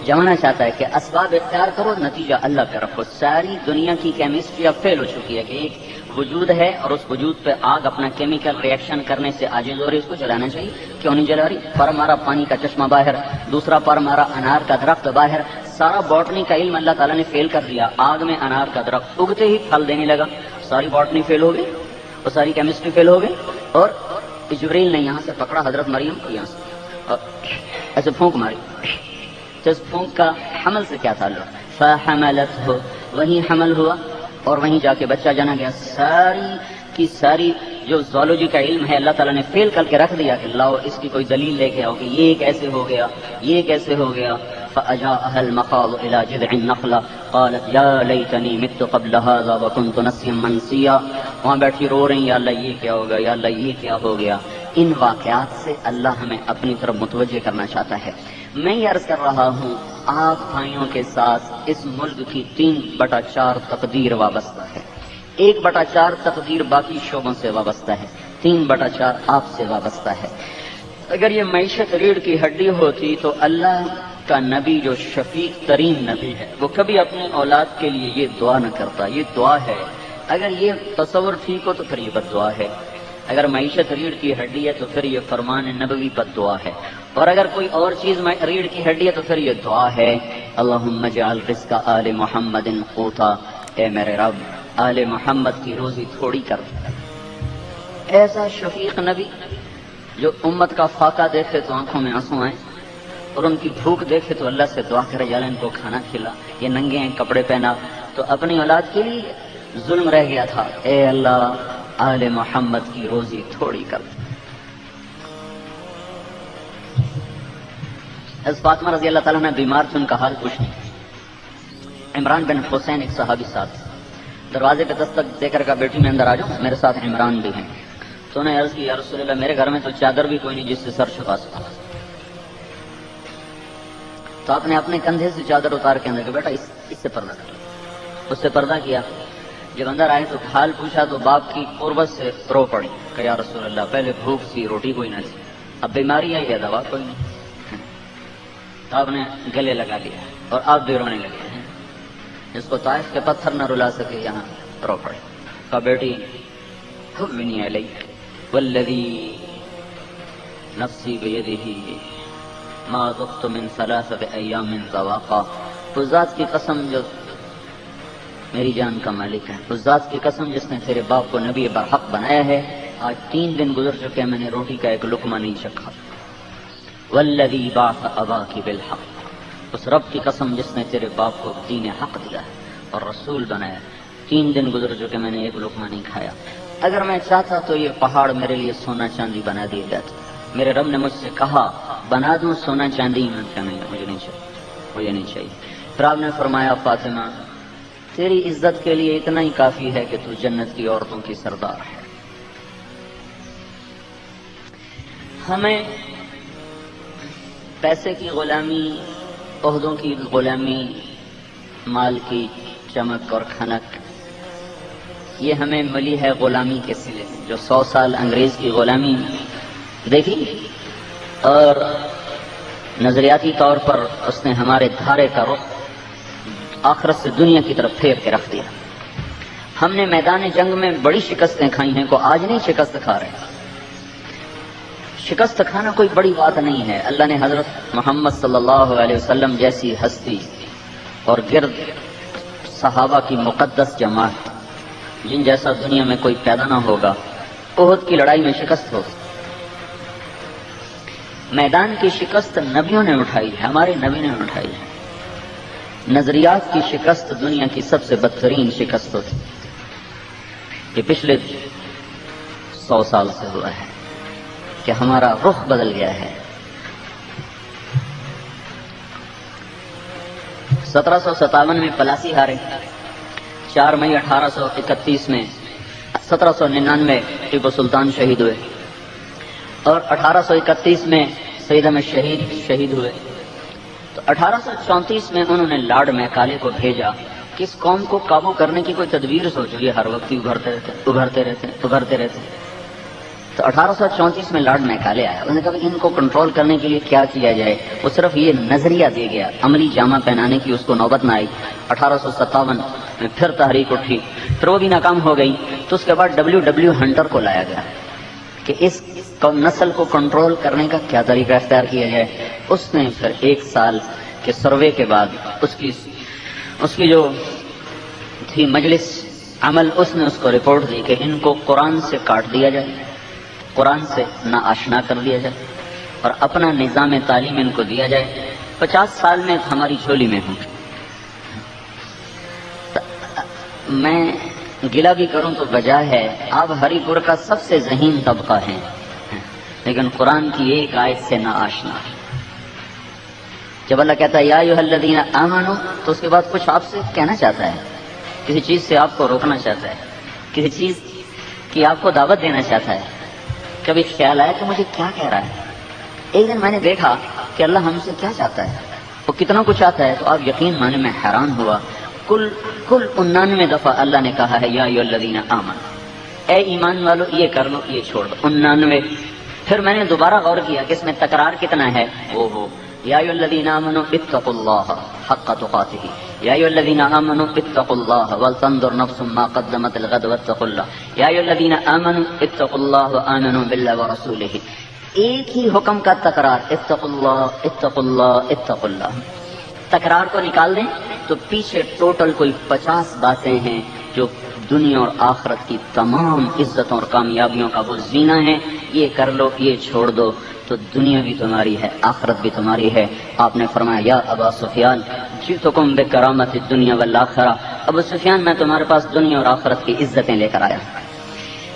جمانا چاہتا ہے کہ اسباب اختیار کرو، نتیجہ اللہ پہ رکھو۔ ساری دنیا کی کیمسٹری اب فیل ہو چکی ہے کہ ایک وجود ہے اور اس وجود پہ آگ اپنا کیمیکل ریئیکشن کرنے سے عاجز ہو رہی، اس کو جلانا چاہیے، کیوں نہیں جلا رہی؟ پر مارا پانی کا چشمہ باہر، دوسرا پر مارا انار کا درخت باہر، سارا باٹنی کا علم اللہ تعالیٰ نے فیل کر دیا۔ آگ میں انار کا درخت اگتے ہی پھل دینے لگا، ساری باٹنی فیل ہو گئی اور ساری کیمسٹری فیل ہو گئی، اور جبریل نے یہاں سے پکڑا حضرت مریم کو، یہاں سے اور ایسے پھونک ماری۔ تو اس پھونک کا حمل سے کیا تعلق؟ فحملتہ، وہی حمل ہوا، اور وہیں جا کے بچہ جنا گیا. ساری کی ساری جو زولوجی کا علم ہے اللہ تعالیٰ نے فیل کر کے رکھ دیا کہ لاؤ اس کی کوئی دلیل لے کے آؤ کہ یہ کیسے ہو گیا, یہ کیسے ہو گیا. فأجاءها المخاض إلى جذع النخلة قالت يا ليتني مت قبل هذا وكنت نسيا منسيا. وہاں بیٹھی رو رہی, یا اللہ یہ کیا ہو گیا, یا اللہ یہ کیا ہو گیا. ان واقعات سے اللہ ہمیں اپنی طرف متوجہ کرنا چاہتا ہے. میں یہ عرض کر رہا ہوں آپ بھائیوں کے ساتھ اس ملک کی 3/4 تقدیر وابستہ ہے. 1/4 تقدیر باقی شعبوں سے وابستہ ہے, 3/4 آپ سے وابستہ ہے. اگر یہ معیشت ریڑھ کی ہڈی ہوتی تو اللہ کا نبی جو شفیق ترین نبی ہے وہ کبھی اپنی اولاد کے لیے یہ دعا نہ کرتا. یہ دعا ہے. اگر یہ تصور ٹھیک ہو تو پھر یہ بد دعا ہے. اگر معیشت ریڑھ کی ہڈی ہے تو پھر یہ فرمان نبوی بد دعا ہے. اور اگر کوئی اور چیز ریڑھ کی ہڈی ہے تو پھر یہ دعا ہے اللہم اجعل رزق آل محمد قوتا. اے میرے رب آل محمد کی روزی تھوڑی کر. ایسا شفیق نبی جو امت کا فاقہ دیکھے تو آنکھوں میں آنسو آئیں, اور ان کی بھوک دیکھے تو اللہ سے دعا کرے یا اللہ ان کو کھانا کھلا, یہ ننگے ہیں کپڑے پہنا. تو اپنی اولاد کے لیے ظلم رہ گیا تھا, اے اللہ آل محمد کی روزی تھوڑی کر. حضرت فاطمہ رضی اللہ تعالیٰ نے بیمار تھے, ان کا حال پوچھنے عمران بن حسین ایک صحابی ساتھ دروازے پہ دستک دے کر کہا بیٹی میں اندر آ جاؤں, میرے ساتھ عمران بھی ہیں. تو انہیں عرض کی یا رسول اللہ میرے گھر میں تو چادر بھی کوئی نہیں جس سے سر چھپا سکتا. تو آپ نے اپنے کندھے سے چادر اتار کے اندر کہ بیٹا اس سے پردہ کر. اس سے پردہ کیا. جب اندر آئے تو حال پوچھا تو باپ کی قربت سے رو پڑی کہ یا رسول اللہ پہلے بھوک سی, روٹی کوئی نہ تھی, اب بیماری آئی ہے, دوا کوئی نہیں. تو آپ نے گلے لگا لیا اور آپ بھی رونے لگے ہیں. جس کو طائف کے پتھر نہ رلا سکے یہاں رو پڑے. کہا بیٹی حبنی علیک والذی نفسی بیدہ ما ذقت من 3 ایام ذواقا. اس ذات کی قسم جو میری جان کا مالک ہے, اس ذات کی قسم جس نے تیرے باپ کو نبی برحق بنایا ہے, آج 3 دن گزر چکے میں نے روٹی کا ایک لقمہ نہیں چکھا. والذی بعث اباک بالحق, اس رب کی قسم جس نے تیرے باپ کو دین حق دیا ہے اور رسول بنایا, 3 دن گزر چکے میں نے ایک لقمہ نہیں کھایا. اگر میں چاہتا تو یہ پہاڑ میرے لیے سونا چاندی بنا دیا جاتا. میرے رب نے مجھ سے کہا بنا دوں سونا چاندی, میں کہا نہیں مجھے نہیں چاہیے, مجھے نہیں چاہیے. پھر آپ نے فرمایا فاطمہ تیری عزت کے لیے اتنا ہی کافی ہے کہ تو جنت کی عورتوں کی سردار ہے. ہمیں پیسے کی غلامی, عہدوں کی غلامی, مال کی چمک اور کھنک, یہ ہمیں ملی ہے غلامی کے سلے. جو 100 سال انگریز کی غلامی دیکھی اور نظریاتی طور پر اس نے ہمارے دھارے کا رخ آخرت سے دنیا کی طرف پھیر کے رکھ دیا. ہم نے میدان جنگ میں بڑی شکستیں کھائی ہیں, کو آج نہیں شکست کھا رہے. شکست کھانا کوئی بڑی بات نہیں ہے. اللہ نے حضرت محمد صلی اللہ علیہ وسلم جیسی ہستی اور گرد صحابہ کی مقدس جماعت جن جیسا دنیا میں کوئی پیدا نہ ہوگا, احد کی لڑائی میں شکست ہوگی. میدان کی شکست نبیوں نے اٹھائی ہے, ہمارے نبی نے اٹھائی ہے. نظریات کی شکست دنیا کی سب سے بدترین شکست ہوتی. یہ پچھلے 100 سال سے ہوا ہے کہ ہمارا رخ بدل گیا ہے. 1757 میں پلاسی ہارے, 4 مئی 1831 میں 1799 میں ٹیپو سلطان شہید ہوئے, اور 1831 میں سید احمد شہید ہوئے. تو 1834 میں انہوں نے لارڈ میکالے کو بھیجا کہ اس قوم کو قابو کرنے کی کوئی تدبیر سوچو, یہ ہر وقت ہی ابھرتے رہتے. تو 1834 میں لارڈ میکالے آیا. انہوں نے کہا ان کو کنٹرول کرنے کے لیے کیا کیا جائے. وہ صرف یہ نظریہ دے گیا, عملی جامہ پہنانے کی اس کو نوبت نہ آئی. 1857 میں پھر تحریک اٹھی, پھر وہ بھی ناکام ہو گئی. تو اس کے بعد W ہنٹر کو لایا گیا کہ اس نسل کو کنٹرول کرنے کا کیا طریقہ اختیار کیا جائے. اس نے پھر 1 سال کے سروے کے بعد اس کی جو تھی مجلس عمل, اس نے اس کو رپورٹ دی کہ ان کو قرآن سے کاٹ دیا جائے, قرآن سے ناآشنا کر دیا جائے, اور اپنا نظام تعلیم ان کو دیا جائے. 50 سال میں ہماری جھولی میں ہوں. میں گلہ بھی کروں تو بجا ہے، آپ ہری پور کا سب سے ذہین طبقہ ہیں، لیکن قرآن کی ایک آیت سے نا آشنا ہے۔ جب اللہ کہتا ہے یا ایھا الذین آمنوا، تو اس کے بعد کچھ آپ سے کہنا چاہتا ہے، کسی چیز سے آپ کو روکنا چاہتا ہے، کسی چیز کی آپ کو دعوت دینا چاہتا ہے۔ کبھی خیال آیا کہ مجھے کیا کہہ رہا ہے؟ ایک دن میں نے دیکھا کہ اللہ ہم سے کیا چاہتا ہے، وہ کتنا کچھ چاہتا ہے، تو آپ یقین مانے میں حیران ہوا۔ کل 99 دفعہ اللہ نے کہا ہے یا ایھا الذین آمنوا، اے ایمان والو یہ کر لو یہ چھوڑ دو، 99۔ پھر میں نے دوبارہ غور کیا کہ اس میں تکرار کتنا ہے، وہ یا ایھا الذین آمنوا اتقوا اللہ حق تقاتہ، یا ایھا الذین آمنوا اتقوا اللہ ولتنظر نفس ما قدمت لغد واتقوا اللہ، یا ایھا الذین آمنوا اتقوا اللہ وآمنوا باللہ ورسولہ۔ ایک ہی حکم کا تکرار، اتقوا اللہ اتقوا اللہ اتقوا اللہ۔ تکرار کو نکال دیں تو پیچھے ٹوٹل کوئی 50 باتیں ہیں جو دنیا اور آخرت کی تمام عزتوں اور کامیابیوں کا وہ زینہ ہے۔ یہ کر لو یہ چھوڑ دو تو دنیا بھی تمہاری ہے آخرت بھی تمہاری ہے۔ آپ نے فرمایا یا ابا سفیان جئتکم بکرامت الدنیا والآخرہ، ابو سفیان میں تمہارے پاس دنیا اور آخرت کی عزتیں لے کر آیا۔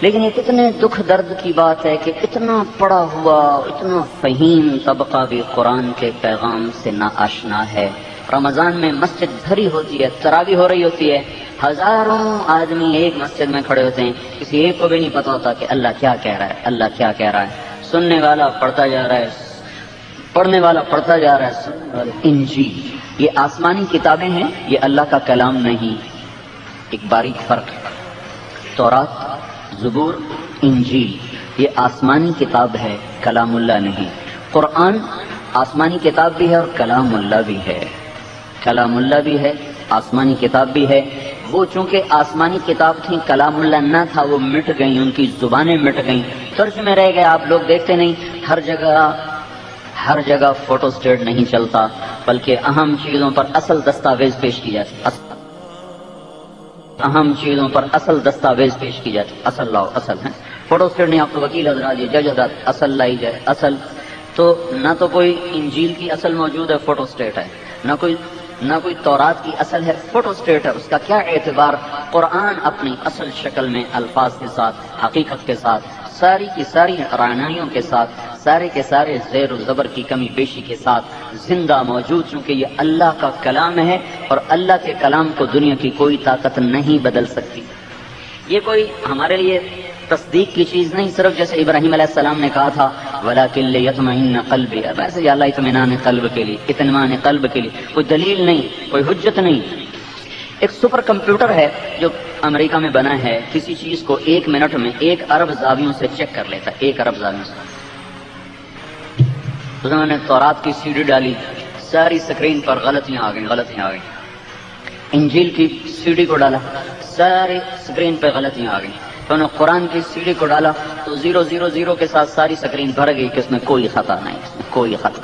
لیکن یہ کتنے دکھ درد کی بات ہے کہ اتنا پڑا ہوا اتنا فہیم طبقہ بھی قرآن کے پیغام سے نا آشنا ہے۔ رمضان میں مسجد بھری ہوتی ہے، تراویح ہو رہی ہوتی ہے، ہزاروں آدمی ایک مسجد میں کھڑے ہوتے ہیں، کسی ایک کو بھی نہیں پتا ہوتا کہ اللہ کیا کہہ رہا ہے، اللہ کیا کہہ رہا ہے۔ سننے والا پڑھتا جا رہا ہے، پڑھنے والا پڑھتا جا رہا ہے، سننے والا۔ انجیل یہ آسمانی کتابیں ہیں، یہ اللہ کا کلام نہیں۔ ایک باریک فرق ہے، تورات، زبور، انجیل یہ آسمانی کتاب ہے، کلام اللہ نہیں۔ قرآن آسمانی کتاب بھی ہے اور کلام اللہ بھی ہے، کلام اللہ بھی ہے آسمانی کتاب بھی ہے۔ وہ چونکہ آسمانی کتاب تھیں کلام اللہ نہ تھا، وہ مٹ گئیں، ان کی زبانیں مٹ گئیں، ترجمے رہ گئے۔ آپ لوگ دیکھتے نہیں ہر جگہ فوٹو اسٹیٹ نہیں چلتا، بلکہ اہم چیزوں پر اصل دستاویز پیش کی جاتی، اہم چیزوں پر اصل دستاویز پیش کی جاتی، اصل لاؤ اصل ہے، فوٹو اسٹیٹ نہیں۔ آپ کو وکیل حضرات یہ جج حضرات اصل لائی جائے، اصل تو نہ تو کوئی انجیل کی اصل موجود ہے، فوٹو اسٹیٹ ہے، نہ کوئی تورات کی اصل ہے، فوٹو اسٹیٹ ہے۔ اس کا کیا اعتبار؟ قرآن اپنی اصل شکل میں الفاظ کے ساتھ، حقیقت کے ساتھ، ساری کی ساری رعنائیوں کے ساتھ، سارے کے سارے زیر و زبر کی کمی بیشی کے ساتھ زندہ موجود، چونکہ یہ اللہ کا کلام ہے اور اللہ کے کلام کو دنیا کی کوئی طاقت نہیں بدل سکتی۔ یہ کوئی ہمارے لیے تصدیق کی چیز نہیں، صرف جیسے ابراہیم علیہ السلام نے کہا تھا وَلَكِنْ لِيَطْمَئِنَّ قَلْبِي، ویسے یا اللہ اطمینان قلب کے لیے، اطمینان قلب کے لیے کوئی دلیل نہیں، کوئی حجت نہیں۔ ایک سپر کمپیوٹر ہے جو امریکہ میں بنا ہے، کسی چیز کو 1 منٹ میں 1 ارب زاویوں سے چیک کر لیتا ہے، 1 ارب زاویوں سے۔ انہوں نے تورات کی CD ڈالی، ساری سکرین پر غلطیاں آ گئیں۔ انجیل کی CD کو ڈالا، ساری سکرین پہ غلطیاں آ گئیں۔ تو انہوں نے قرآن کی CD کو ڈالا تو 000 کے ساتھ ساری سکرین بھر گئی کہ اس میں کوئی خطا نہیں، اس میں کوئی خطا۔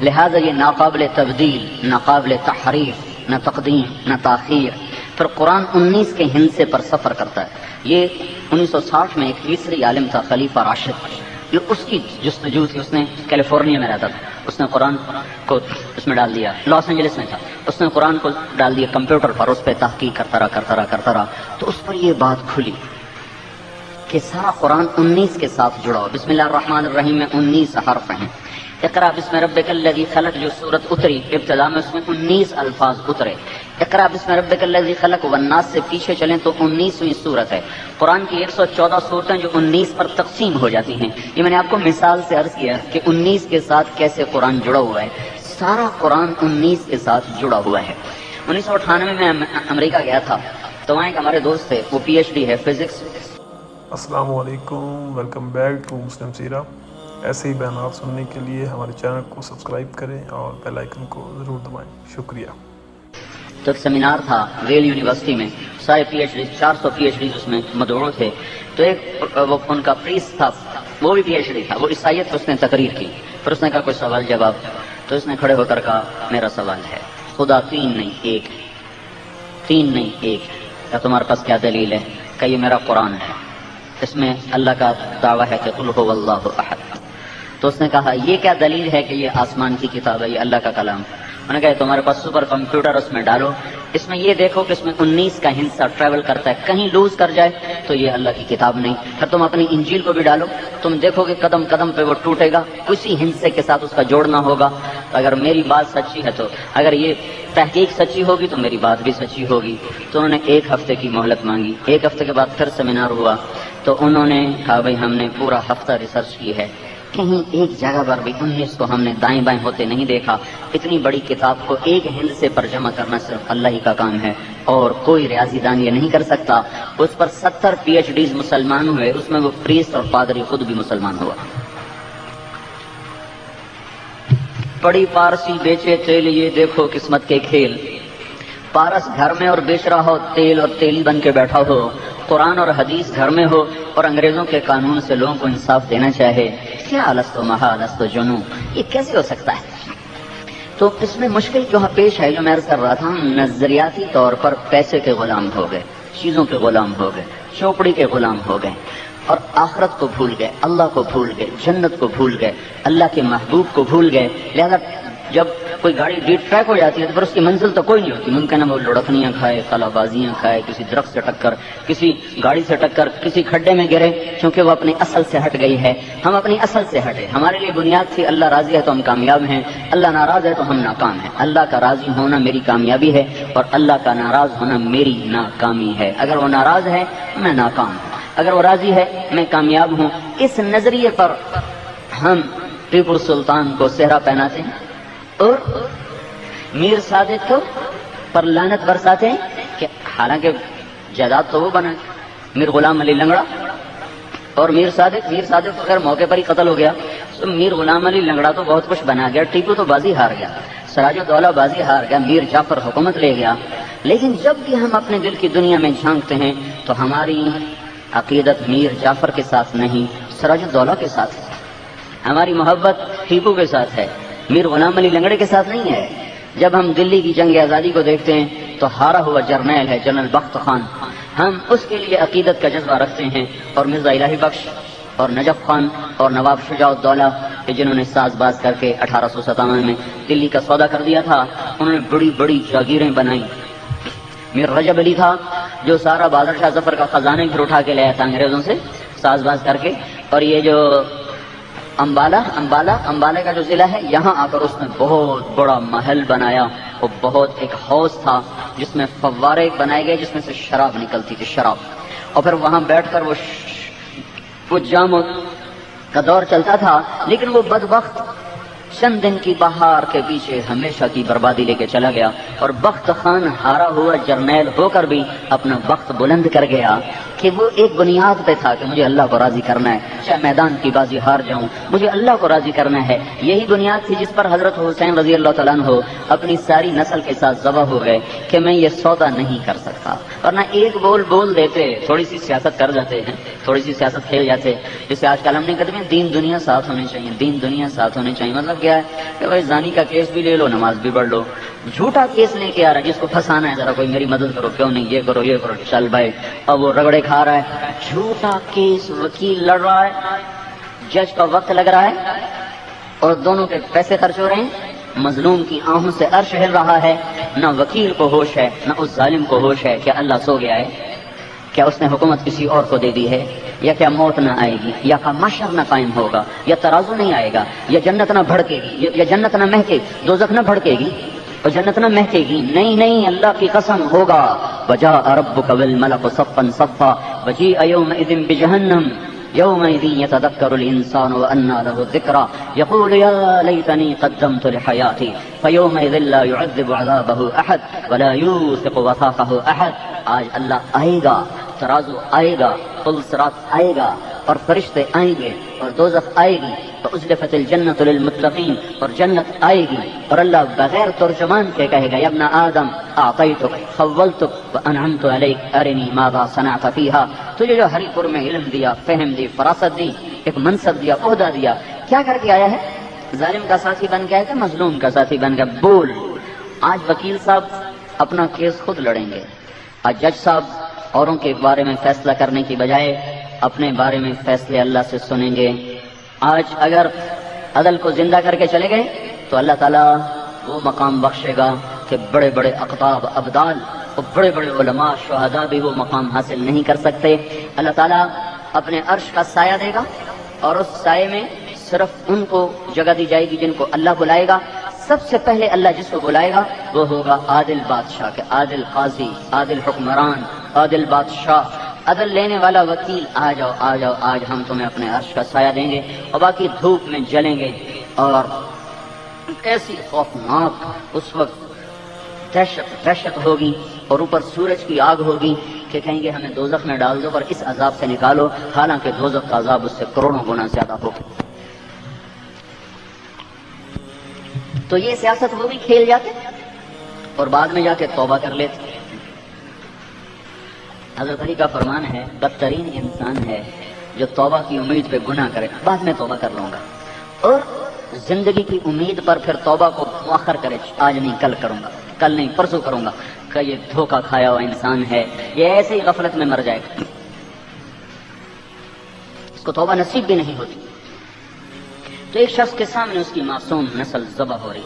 لہذا یہ ناقابل تبدیل، ناقابل تحریف، نہ تقدیم نہ تاخیر۔ پھر قرآن 19 کے ہندسے پر سفر کرتا ہے۔ یہ 1960 میں ایک مصری عالم تھا خلیفہ راشد، یہ اس کی جستجو تھی، اس نے کیلیفورنیا میں رہتا تھا، اس نے قرآن کو اس میں ڈال دیا، لاس اینجلس میں تھا، اس نے قرآن کو ڈال دیا کمپیوٹر پر، اس پہ تحقیق کرتا رہا تو اس پر یہ بات کھلی کہ سارا قرآن 19 کے ساتھ جڑا ہو۔ بسم اللہ الرحمن الرحیم میں 19 حرف ہیں۔ اقرا بسم ربک الذی خلق جو سورت اتری ابتدا میں، اس میں 19 الفاظ اترے۔ اقرا بسم ربک الذی خلق والناس سے پیچھے چلیں تو 19ویں سورت ہے۔ قرآن کی 114 صورتیں جو 19 پر تقسیم ہو جاتی ہیں۔ یہ میں نے آپ کو مثال سے عرض کیا کہ 19 کے ساتھ کیسے قرآن جڑا ہوا ہے۔ سارا قرآن 19 کے ساتھ جڑا ہوا ہے۔ 1998 میں امریکہ گیا تھا تو وہاں ایک ہمارے دوست تھے، وہ PhD ہے فزکس۔ السلام علیکم، ویلکم بیک ٹو مسلم سیرہ۔ ایسے ہی بیانات سننے کے لیے ہمارے چینل کو سبسکرائب کریں اور بیل آئیکن کو ضرور دبائیں۔ شکریہ۔ تو ایک سیمینار تھا ویل یونیورسٹی میں، سارے PhD 400 PhD اس میں مدعو تھے۔ تو ایک وہ ان کا پریسٹ تھا، وہ بھی PhD تھا، وہ عیسائیت پر اس نے تقریر کی، پھر اس نے کہا کوئی سوال جواب، تو اس نے کھڑے ہو کر کہا میرا سوال ہے، خدا 3 نہیں 1 ہے، 3 نہیں 1 ہے، کیا تمہارے پاس کیا دلیل ہے؟ کہ یہ میرا قرآن ہے، اس میں اللہ کا دعویٰ ہے کہ قل هو اللہ احد۔ تو اس نے کہا یہ کیا دلیل ہے کہ یہ آسمان کی کتاب ہے، یہ اللہ کا کلام؟ انہوں نے کہا تمہارے پاس سپر کمپیوٹر، اس میں ڈالو اس میں یہ دیکھو کہ اس میں 19 کا ہندسہ ٹریول کرتا ہے، کہیں لوز کر جائے تو یہ اللہ کی کتاب نہیں. پھر تم اپنی انجیل کو بھی ڈالو، تم دیکھو کہ قدم قدم پہ وہ ٹوٹے گا، کسی ہندسے کے ساتھ اس کا جوڑنا ہوگا. اگر میری بات سچی ہے تو، اگر یہ تحقیق سچی ہوگی تو میری بات بھی سچی ہوگی. تو انہوں نے 1 ہفتے کی مہلت مانگی. 1 ہفتے کے بعد پھر سیمینار ہوا تو انہوں نے کہا بھائی ہم نے پورا ہفتہ ریسرچ کی ہے، کہیں ایک جگہ پر بھی 19 کو ہم نے دائیں بائیں ہوتے نہیں دیکھا. اتنی بڑی کتاب کو ایک ہندسے پر جمع کرنا صرف اللہ ہی کا کام ہے اور کوئی ریاضی دان یہ نہیں کر سکتا. اس پر 70 PhDs مسلمان ہوئے، اس میں وہ پریسٹ اور پادری خود بھی مسلمان ہوا. بڑی پارسی بیچے تیل، یہ دیکھو قسمت کے کھیل. پارس گھر میں اور بیچ رہا ہو تیل اور تیلی بن کے بیٹھا ہو، قرآن اور حدیث گھر میں ہو اور انگریزوں کے قانون سے لوگوں کو انصاف دینا چاہے. کیا الست و مہا الست و جنو، یہ کیسے ہو سکتا ہے؟ تو اس میں مشکل کیوں پیش ہے؟ جو میں عرض کر رہا تھا، ہم نظریاتی طور پر پیسے کے غلام ہو گئے، چیزوں کے غلام ہو گئے، چوپڑی کے غلام ہو گئے اور آخرت کو بھول گئے، اللہ کو بھول گئے، جنت کو بھول گئے، اللہ کے محبوب کو بھول گئے. لہذا جب کوئی گاڑی ڈیٹ ٹریک ہو جاتی ہے تو پھر اس کی منزل تو کوئی نہیں ہوتی. ممکن ہے وہ لڑکنیاں کھائے، خلا بازیاں کھائے، کسی درخت سے ٹکر، کسی گاڑی سے ٹکر، کسی کھڈے میں گرے، کیونکہ وہ اپنی اصل سے ہٹ گئی ہے. ہم اپنی اصل سے ہٹے. ہمارے لیے بنیاد تھی اللہ راضی ہے تو ہم کامیاب ہیں، اللہ ناراض ہے تو ہم ناکام ہیں. اللہ کا راضی ہونا میری کامیابی ہے اور اللہ کا ناراض ہونا میری ناکامی ہے. اگر وہ ناراض ہے میں ناکام ہوں، اگر وہ راضی ہے میں کامیاب ہوں. اس نظریے پر ہم ٹیپو سلطان کو صحرا پہناتے ہیں اور میر صادق کو پر لعنت برساتے ہیں کہ حالانکہ جائیداد تو وہ بنا، میر غلام علی لنگڑا اور میر صادق تو خیر موقع پر ہی قتل ہو گیا. تو میر غلام علی لنگڑا تو بہت کچھ بنا گیا، ٹیپو تو بازی ہار گیا، سراج الدولہ بازی ہار گیا، میر جعفر حکومت لے گیا. لیکن جب بھی ہم اپنے دل کی دنیا میں جھانکتے ہیں تو ہماری عقیدت میر جعفر کے ساتھ نہیں، سراج الدولہ کے ساتھ ہے. ہماری محبت ٹیپو کے ساتھ ہے، میر غلام علی لنگڑے کے ساتھ نہیں ہے. جب ہم دلی کی جنگ آزادی کو دیکھتے ہیں تو ہارا ہوا جرنیل ہے جنرل بخت خان، ہم اس کے لیے عقیدت کا جذبہ رکھتے ہیں. اور مرزا الہی بخش اور نجف خان اور نواب شجاع الدولہ جنہوں نے ساز باز کر کے 1857 میں دلی کا سودا کر دیا تھا، انہوں نے بڑی بڑی جاگیریں بنائیں. میر رجب علی تھا جو سارا بہادر شاہ ظفر کا خزانہ گھر اٹھا کے لایا تھا انگریزوں سے ساز باز کر کے. اور یہ جو امبالہ کا جو ضلع ہے، یہاں آ کر اس نے بہت بڑا محل بنایا. وہ بہت ایک حوض تھا جس میں فوارے بنائے گئے جس میں سے شراب نکلتی تھی، شراب. اور پھر وہاں بیٹھ کر وہ جام کا دور چلتا تھا. لیکن وہ بدبخت چند دن کی بہار کے پیچھے ہمیشہ کی بربادی لے کے چلا گیا. اور بخت خان ہارا ہوا جرنیل ہو کر بھی اپنا بخت بلند کر گیا کہ وہ ایک بنیاد پہ تھا کہ مجھے اللہ کو راضی کرنا ہے، چاہے میدان کی بازی ہار جاؤں، مجھے اللہ کو راضی کرنا ہے. یہی بنیاد تھی جس پر حضرت حسین رضی اللہ تعالیٰ عنہ اپنی ساری نسل کے ساتھ ذبح ہو گئے کہ میں یہ سودا نہیں کر سکتا. ورنہ ایک بول دیتے، تھوڑی سی سیاست کر جاتے ہیں، تھوڑی سی سیاست کھیل جاتے. جسے آج کل ہم نہیں کہتے ہیں دین دنیا ساتھ ہونی چاہیے، دین دنیا ساتھ ہونی چاہیے. مطلب کیا ہے کہ بھائی زانی کا کیس بھی لے لو، نماز بھی پڑھ لو. جھوٹا کیس لے کے آ رہا ہے جس کو پھنسانا ہے، ذرا کوئی میری مدد کرو، کیوں نہیں، یہ کرو یہ کرو، چل بھائی. اب وہ رگڑے کھا رہا ہے، جھوٹا کیس، وکیل لڑ رہا ہے، جج کا وقت لگ رہا ہے اور دونوں کے پیسے خرچ ہو رہے ہیں. مظلوم کی آنکھوں سے عرش ہل رہا ہے. نہ وکیل کو ہوش ہے نہ اس ظالم کو ہوش ہے. کیا اللہ سو گیا ہے؟ کیا اس نے حکومت کسی اور کو دے دی ہے؟ یا کیا موت نہ آئے گی، یا کا محشر نہ قائم ہوگا، یا ترازو نہیں آئے گا، یا جنت نہ بھڑکے گی، یا جنت نہ مہکے، دوزخ نہ بھڑکے گی اور جنت نہ مہکے گی؟ نہیں، اللہ کی قسم ہوگا. وجاء ربک والملک صفا صفا وجیء یومئذ بجہنم یومئذ یتذکر الانسان وانى له الذکری یقول یا لیتنی قدمت لحیاتی فیومئذ لا يعذب عذابه احد ولا یوثق وثاقه احد. آج اللہ آئے گا، ترازو آئے گا، پل صراط آئے گا اور فرشتے آئیں گے اور دوزخ آئے گی اور ازلفت الجنت للمتقین اور جنت آئے گی. اور اللہ بغیر ترجمان کے کہے گا یا ابن آدم اعطیتک خولتک وانعمت علیک ارنی ماذا صنعت فیہا. تجھے جو ہری پور میں علم دیا، فہم دی، فراست دی، ایک منصب دیا، عہدہ دیا، کیا کر کے آیا ہے؟ ظالم کا ساتھی بن کے آیا کہ مظلوم کا ساتھی بن کے؟ بول. آج وکیل صاحب اپنا کیس خود لڑیں گے. آج جج صاحب اوروں کے بارے میں فیصلہ کرنے کی بجائے اپنے بارے میں فیصلے اللہ سے سنیں گے. آج اگر عدل کو زندہ کر کے چلے گئے تو اللہ تعالیٰ وہ مقام بخشے گا کہ بڑے بڑے اقطاب ابدال اور بڑے بڑے علماء شہداء بھی وہ مقام حاصل نہیں کر سکتے۔ اللہ تعالیٰ اپنے عرش کا سایہ دے گا اور اس سائے میں صرف ان کو جگہ دی جائے گی جن کو اللہ بلائے گا۔ سب سے پہلے اللہ جس کو بلائے گا وہ ہوگا عادل بادشاہ کے، عادل قاضی، عادل حکمران، عادل بادشاہ، عدل لینے والا وکیل، آ جاؤ آ جاؤ، آج ہم تمہیں اپنے عرش کا سایہ دیں گے، اور باقی دھوپ میں جلیں گے۔ اور ایسی خوفناک اس وقت دہشت ہوگی اور اوپر سورج کی آگ ہوگی کہ کہیں گے ہمیں دوزخ میں ڈال دو اور اس عذاب سے نکالو، حالانکہ دوزخ کا عذاب اس سے کروڑوں گنا زیادہ ہوگا۔ تو یہ سیاست وہ بھی کھیل جاتے اور بعد میں جا کے توبہ کر لیتے۔ حضرت علی کا فرمان ہے بدترین انسان ہے جو توبہ کی امید پہ گناہ کرے، بعد میں توبہ کر لوں گا، اور زندگی کی امید پر پھر توبہ کو مؤخر کرے، آج نہیں کل کروں گا، کل نہیں پرسوں کروں گا، کہ یہ دھوکہ کھایا ہوا انسان ہے، یہ ایسے ہی غفلت میں مر جائے گا، اس کو توبہ نصیب بھی نہیں ہوتی۔ تو ایک شخص کے سامنے اس کی معصوم نسل ذبح ہو رہی،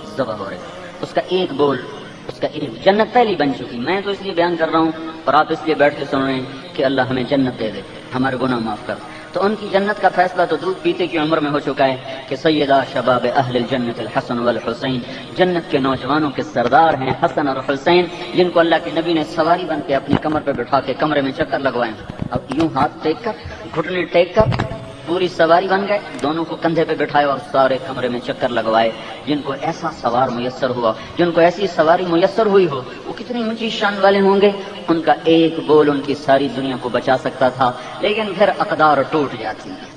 اس کا ایک بول، اس کا ایک جنت پہلی بن چکی۔ میں تو اس لیے بیان کر رہا ہوں اور آپ اس لیے بیٹھ کے سن رہے ہیں کہ اللہ ہمیں جنت دے دے، ہمارے گناہ معاف کر۔ تو ان کی جنت کا فیصلہ تو دودھ پیتے کی عمر میں ہو چکا ہے کہ سیدہ شباب اہل الجنت الحسن والحسین، جنت کے نوجوانوں کے سردار ہیں حسن اور حسین، جن کو اللہ کے نبی نے سواری بن کے اپنی کمر پہ بٹھا کے کمرے میں چکر لگوائے۔ اب یوں ہاتھ ٹیک کر، گھٹنے ٹیک کر پوری سواری بن گئے، دونوں کو کندھے پہ بٹھائے اور سارے کمرے میں چکر لگوائے۔ جن کو ایسا سوار میسر ہوا، جن کو ایسی سواری میسر ہوئی ہو، وہ کتنی اونچی شان والے ہوں گے۔ ان کا ایک بول ان کی ساری دنیا کو بچا سکتا تھا، لیکن پھر اقدار ٹوٹ جاتی ہیں،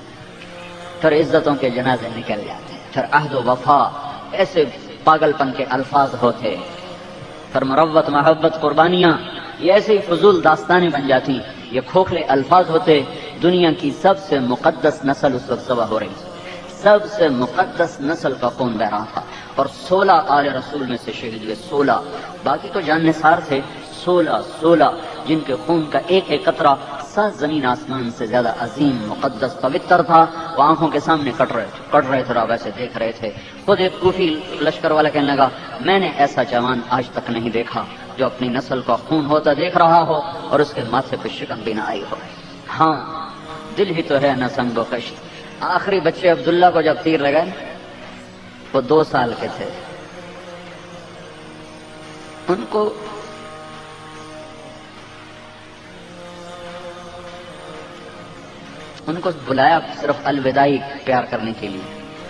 پھر عزتوں کے جنازے نکل جاتے ہیں، پھر عہد و وفا ایسے پاگل پن کے الفاظ ہوتے، پھر مروت محبت قربانیاں یہ ایسے ہی فضول داستانیں بن جاتی، یہ کھوکھلے الفاظ ہوتے۔ دنیا کی سب سے مقدس نسل اس وقت ذبح ہو رہی، سب سے مقدس نسل کا خون بہ رہا تھا، اور 16 آل رسول میں سے شہید ہوئے، 16، باقی تو جان نثار تھے، 16 جن کے خون کا ایک ایک قطرہ 7 زمین آسمان سے زیادہ عظیم، مقدس، پوتر تھا۔ وہ آنکھوں کے سامنے کٹ رہے تھے، اور ویسے دیکھ رہے تھے۔ خود ایک کوفی لشکر والا کہنے لگا میں نے ایسا جوان آج تک نہیں دیکھا جو اپنی نسل کا خون ہوتا دیکھ رہا ہو اور اس کے ماتھے پہ شکن بھی نہ آئی ہو۔ ہاں دل ہی تو ہے نہ سنگ و کشت۔ آخری بچے عبداللہ کو جب تیر لگائے وہ 2 سال کے تھے، ان کو بلایا صرف الوداعی پیار کرنے کے لیے،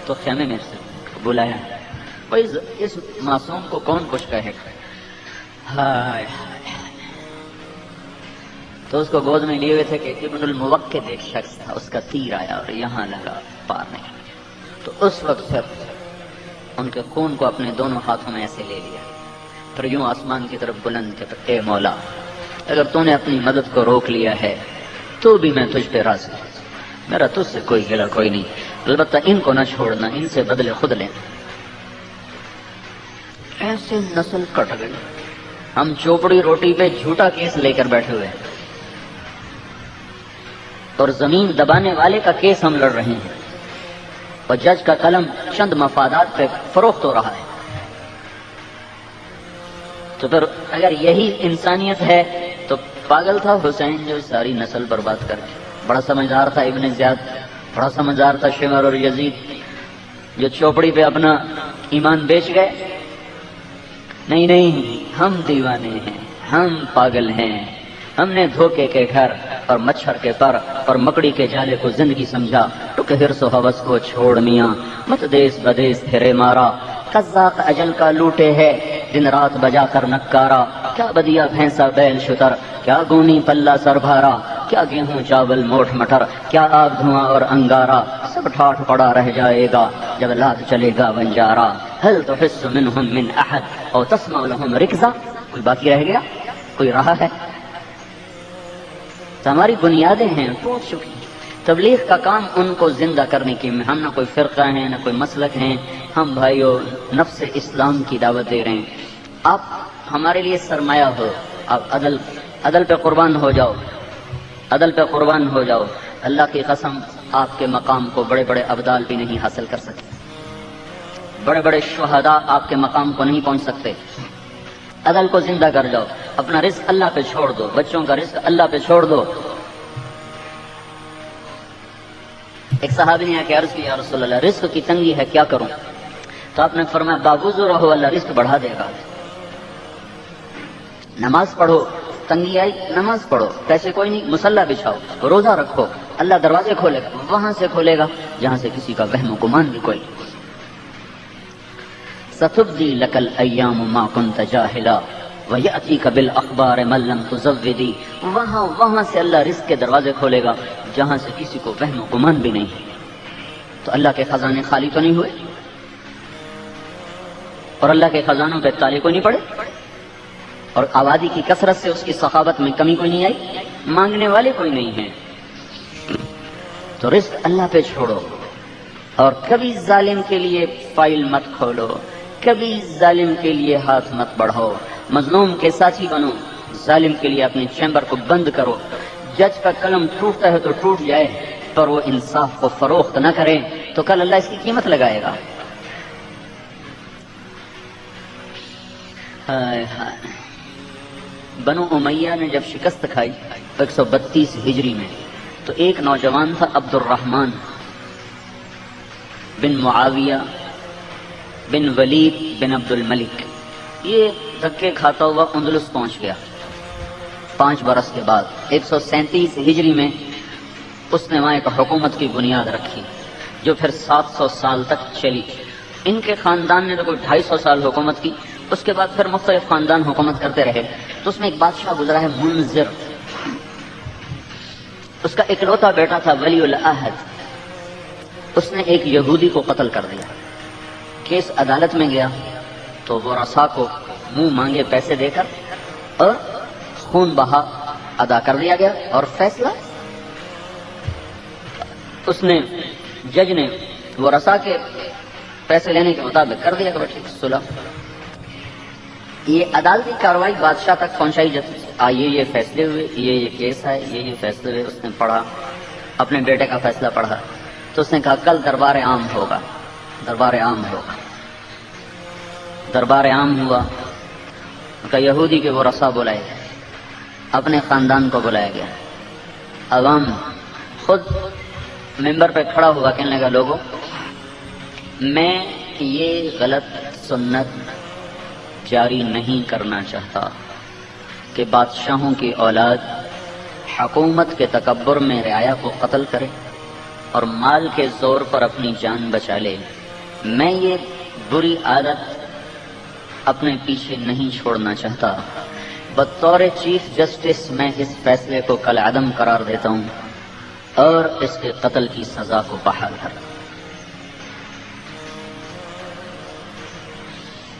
تو خیمے میں سے بلایا، بھائی اس معصوم کو کون کچھ کہے گا؟ ہائے تو اس کو گود میں لیے ہوئے تھے کہ ابن الموقد ایک شخص تھا، اس کا تیر آیا اور یہاں لگا، پار نہیں۔ تو اس وقت پھر ان کے خون کو اپنے دونوں ہاتھوں میں ایسے لے لیا، پھر یوں آسمان کی طرف بلند کے اے مولا، اگر تو نے اپنی مدد کو روک لیا ہے تو بھی میں تجھ پہ راضی ہوں، میرا تجھ سے کوئی گلہ کوئی نہیں، البتہ ان کو نہ چھوڑنا، ان سے بدلے خود لینا۔ ایسے نسل کٹ گئی، ہم چوپڑی روٹی پہ جھوٹا کیس لے کر بیٹھے ہوئے ہیں اور زمین دبانے والے کا کیس ہم لڑ رہے ہیں، اور جج کا قلم چند مفادات پہ فروخت ہو رہا ہے۔ تو پھر اگر یہی انسانیت ہے تو پاگل تھا حسین جو ساری نسل برباد کر کے، بڑا سمجھدار تھا ابن زیاد، بڑا سمجھدار تھا شمر اور یزید جو چوپڑی پہ اپنا ایمان بیچ گئے۔ نہیں، ہم دیوانے ہیں، ہم پاگل ہیں، ہم نے دھوکے کے گھر اور مچھر کے پر اور مکڑی کے جالے کو زندگی سمجھا، ٹک ہرس و ہوس کو چھوڑ میاں، مت دیس بدیس پھرے مارا، قزاق اجل کا لوٹے ہے دن رات بجا کر نکارا، کیا بدیا بھینسا بیل شتر، کیا گونی پلہ سر بھارا، کیا گیہوں چاول موٹھ مٹر، کیا آگ دھواں اور انگارا، سب ٹھاٹ پڑا رہ جائے گا جب لات چلے گا بنجارا، هل تحس منهم من احد او تسمع لهم رکزا، کوئی باقی رہ گیا؟ کوئی رہا ہے؟ تو ہماری بنیادیں ہیں ٹوٹ چکی۔ تبلیغ کا کام ان کو زندہ کرنے کی، ہم نہ کوئی فرقہ ہیں نہ کوئی مسلک ہیں، ہم بھائیو نفس اسلام کی دعوت دے رہے ہیں۔ آپ ہمارے لیے سرمایہ ہو، آپ عدل پہ قربان ہو جاؤ، عدل پہ قربان ہو جاؤ۔ اللہ کی قسم آپ کے مقام کو بڑے بڑے ابدال بھی نہیں حاصل کر سکتے، بڑے بڑے شہداء آپ کے مقام کو نہیں پہنچ سکتے۔ عدل کو زندہ کر جاؤ، اپنا رزق اللہ پہ چھوڑ دو، بچوں کا رزق اللہ پہ چھوڑ دو۔ ایک صحابی نے کہ عرض کی یا رسول اللہ رزق کی تنگی ہے کیا کروں؟ تو آپ نے فرمایا باوضو رہو اللہ رزق بڑھا دے گا، نماز پڑھو، تنگی آئی نماز پڑھو، پیسے کوئی نہیں مصلی بچھاؤ، روزہ رکھو، اللہ دروازے کھولے گا، وہاں سے کھولے گا جہاں سے کسی کا وہم و گمان بھی کوئی۔ ستبدی لک الایام ما کنت جاہلا ویأتیک بالاخبار من لم تزودی، وہاں سے اللہ رزق کے دروازے کھولے گا جہاں سے کسی کو وہم و گمان بھی نہیں۔ تو اللہ کے خزانے خالی تو نہیں ہوئے، اور اللہ کے خزانوں پہ تالے کوئی نہیں پڑے، اور آبادی کی کثرت سے اس کی سخاوت میں کمی کوئی نہیں آئی، مانگنے والے کوئی نہیں ہیں۔ تو رزق اللہ پہ چھوڑو، اور کبھی ظالم کے لیے فائل مت کھولو، کبھی ظالم کے لیے ہاتھ مت بڑھاؤ، مظلوم کے ساتھی بنو، ظالم کے لیے اپنے چیمبر کو بند کرو۔ جج کا قلم ٹوٹتا ہے تو ٹوٹ جائے، پر وہ انصاف کو فروخت نہ کرے تو کل اللہ اس کی قیمت لگائے گا۔ بنو امیہ نے جب شکست کھائی 132 ہجری میں، تو ایک نوجوان تھا عبد الرحمن بن معاویہ بن ولید بن عبد الملک، یہ دھکے کھاتا ہوا اندلس پہنچ گیا 5 برس کے بعد۔ 137 ہجری میں اس نے وہاں ایک حکومت کی بنیاد رکھی جو پھر 700 سال تک چلی۔ ان کے خاندان نے تو کوئی 250 سال حکومت کی، اس کے بعد پھر مختلف خاندان حکومت کرتے رہے۔ تو اس میں ایک بادشاہ گزرا ہے منذر، اس کا اکلوتا بیٹا تھا ولی العہد، اس نے ایک یہودی کو قتل کر دیا۔ کیس عدالت میں گیا تو وہ رسا کو منہ مانگے پیسے دے کر اور خون بہا ادا کر دیا گیا، اور فیصلہ اس نے جج نے وہ رسا کے پیسے لینے کے مطابق کر دیا کہ ٹھیک صلح۔ یہ عدالتی کارروائی بادشاہ تک پہنچائی جاتی، یہ فیصلے ہوئے، یہ کیس ہے، یہ فیصلے ہوئے۔ اس نے پڑھا، اپنے بیٹے کا فیصلہ پڑھا، تو اس نے کہا کل دربار عام ہوگا، دربار عام ہوگا۔ دربار عام ہوا کہ یہودی کے وہ رسا بلائے گئے، اپنے خاندان کو بلایا گیا، عوام خود ممبر پہ کھڑا ہوا کہنے لگا لوگوں میں یہ غلط سنت جاری نہیں کرنا چاہتا کہ بادشاہوں کی اولاد حکومت کے تکبر میں رعایا کو قتل کرے اور مال کے زور پر اپنی جان بچا لے۔ میں یہ بری عادت اپنے پیچھے نہیں چھوڑنا چاہتا۔ بطور چیف جسٹس میں اس فیصلے کو کالعدم قرار دیتا ہوں اور اس کے قتل کی سزا کو بحال کرتا ہوں۔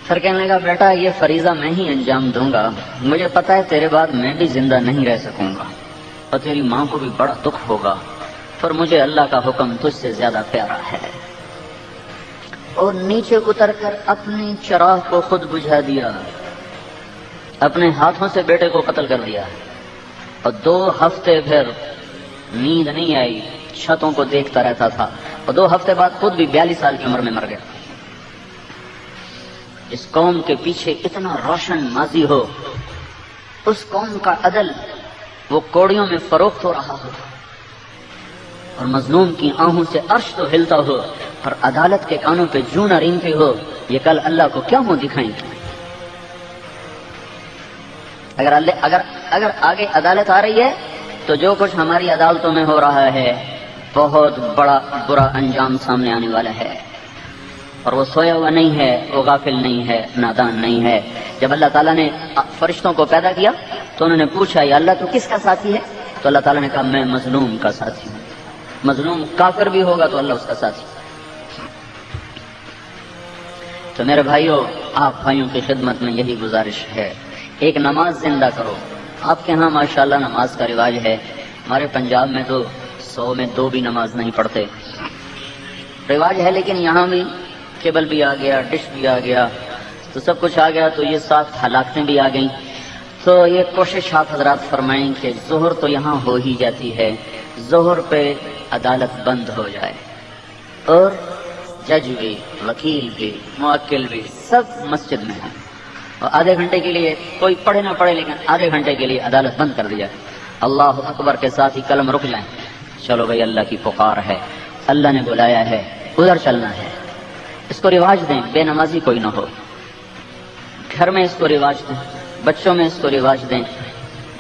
پھر کہنے لگا بیٹا یہ فریضہ میں ہی انجام دوں گا، مجھے پتا ہے تیرے بعد میں بھی زندہ نہیں رہ سکوں گا اور تیری ماں کو بھی بڑا دکھ ہوگا، پر مجھے اللہ کا حکم تجھ سے زیادہ پیارا ہے۔ اور نیچے اتر کر اپنی چراغ کو خود بجھا دیا، اپنے ہاتھوں سے بیٹے کو قتل کر دیا، اور 2 ہفتے پھر نیند نہیں آئی، چھتوں کو دیکھتا رہتا تھا، اور 2 ہفتے بعد خود بھی 42 سال کی عمر میں مر گیا۔ اس قوم کے پیچھے اتنا روشن ماضی ہو، اس قوم کا عدل وہ کوڑیوں میں فروخت ہو رہا ہو، اور مظلوم کی آنکھوں سے عرش تو ہلتا ہو، اور عدالت کے کانوں پہ جوں نہ رینگتے ہو، یہ کل اللہ کو کیا منہ دکھائیں گے؟ اگر آگے عدالت آ رہی ہے تو جو کچھ ہماری عدالتوں میں ہو رہا ہے بہت بڑا برا انجام سامنے آنے والا ہے، اور وہ سویا ہوا نہیں ہے، وہ غافل نہیں ہے، نادان نہیں ہے۔ جب اللہ تعالیٰ نے فرشتوں کو پیدا کیا تو انہوں نے پوچھا یا اللہ تو کس کا ساتھی ہے؟ تو اللہ تعالیٰ نے کہا میں مظلوم کا ساتھی ہوں۔ مظلوم کافر بھی ہوگا تو اللہ اس کا ساتھی۔ تو میرے بھائیوں، آپ بھائیوں کی خدمت میں یہی گزارش ہے، ایک نماز زندہ کرو۔ آپ کے ہاں ماشاءاللہ نماز کا رواج ہے، ہمارے پنجاب میں تو 100 میں 2 بھی نماز نہیں پڑھتے، رواج ہے، لیکن یہاں بھی کیبل بھی آ گیا، ڈش بھی آ گیا، تو سب کچھ آ گیا، تو یہ ساتھ ہلاکتیں بھی آ گئیں۔ تو یہ کوشش آپ حضرات فرمائیں کہ ظہر تو یہاں ہو ہی جاتی ہے، ظہر پہ عدالت بند ہو جائے، اور جج بھی، وکیل بھی، موکل بھی سب مسجد میں ہیں، اور آدھے گھنٹے کے لیے کوئی پڑھے نہ پڑھے لیکن آدھے گھنٹے کے لیے عدالت بند کر دیا، اللہ اکبر کے ساتھ ہی قلم رک جائیں، چلو بھائی اللہ کی پکار ہے، اللہ نے بلایا ہے، ادھر چلنا ہے، اس کو رواج دیں، بے نمازی کوئی نہ ہو، گھر میں اس کو رواج دیں، بچوں میں اس کو رواج دیں،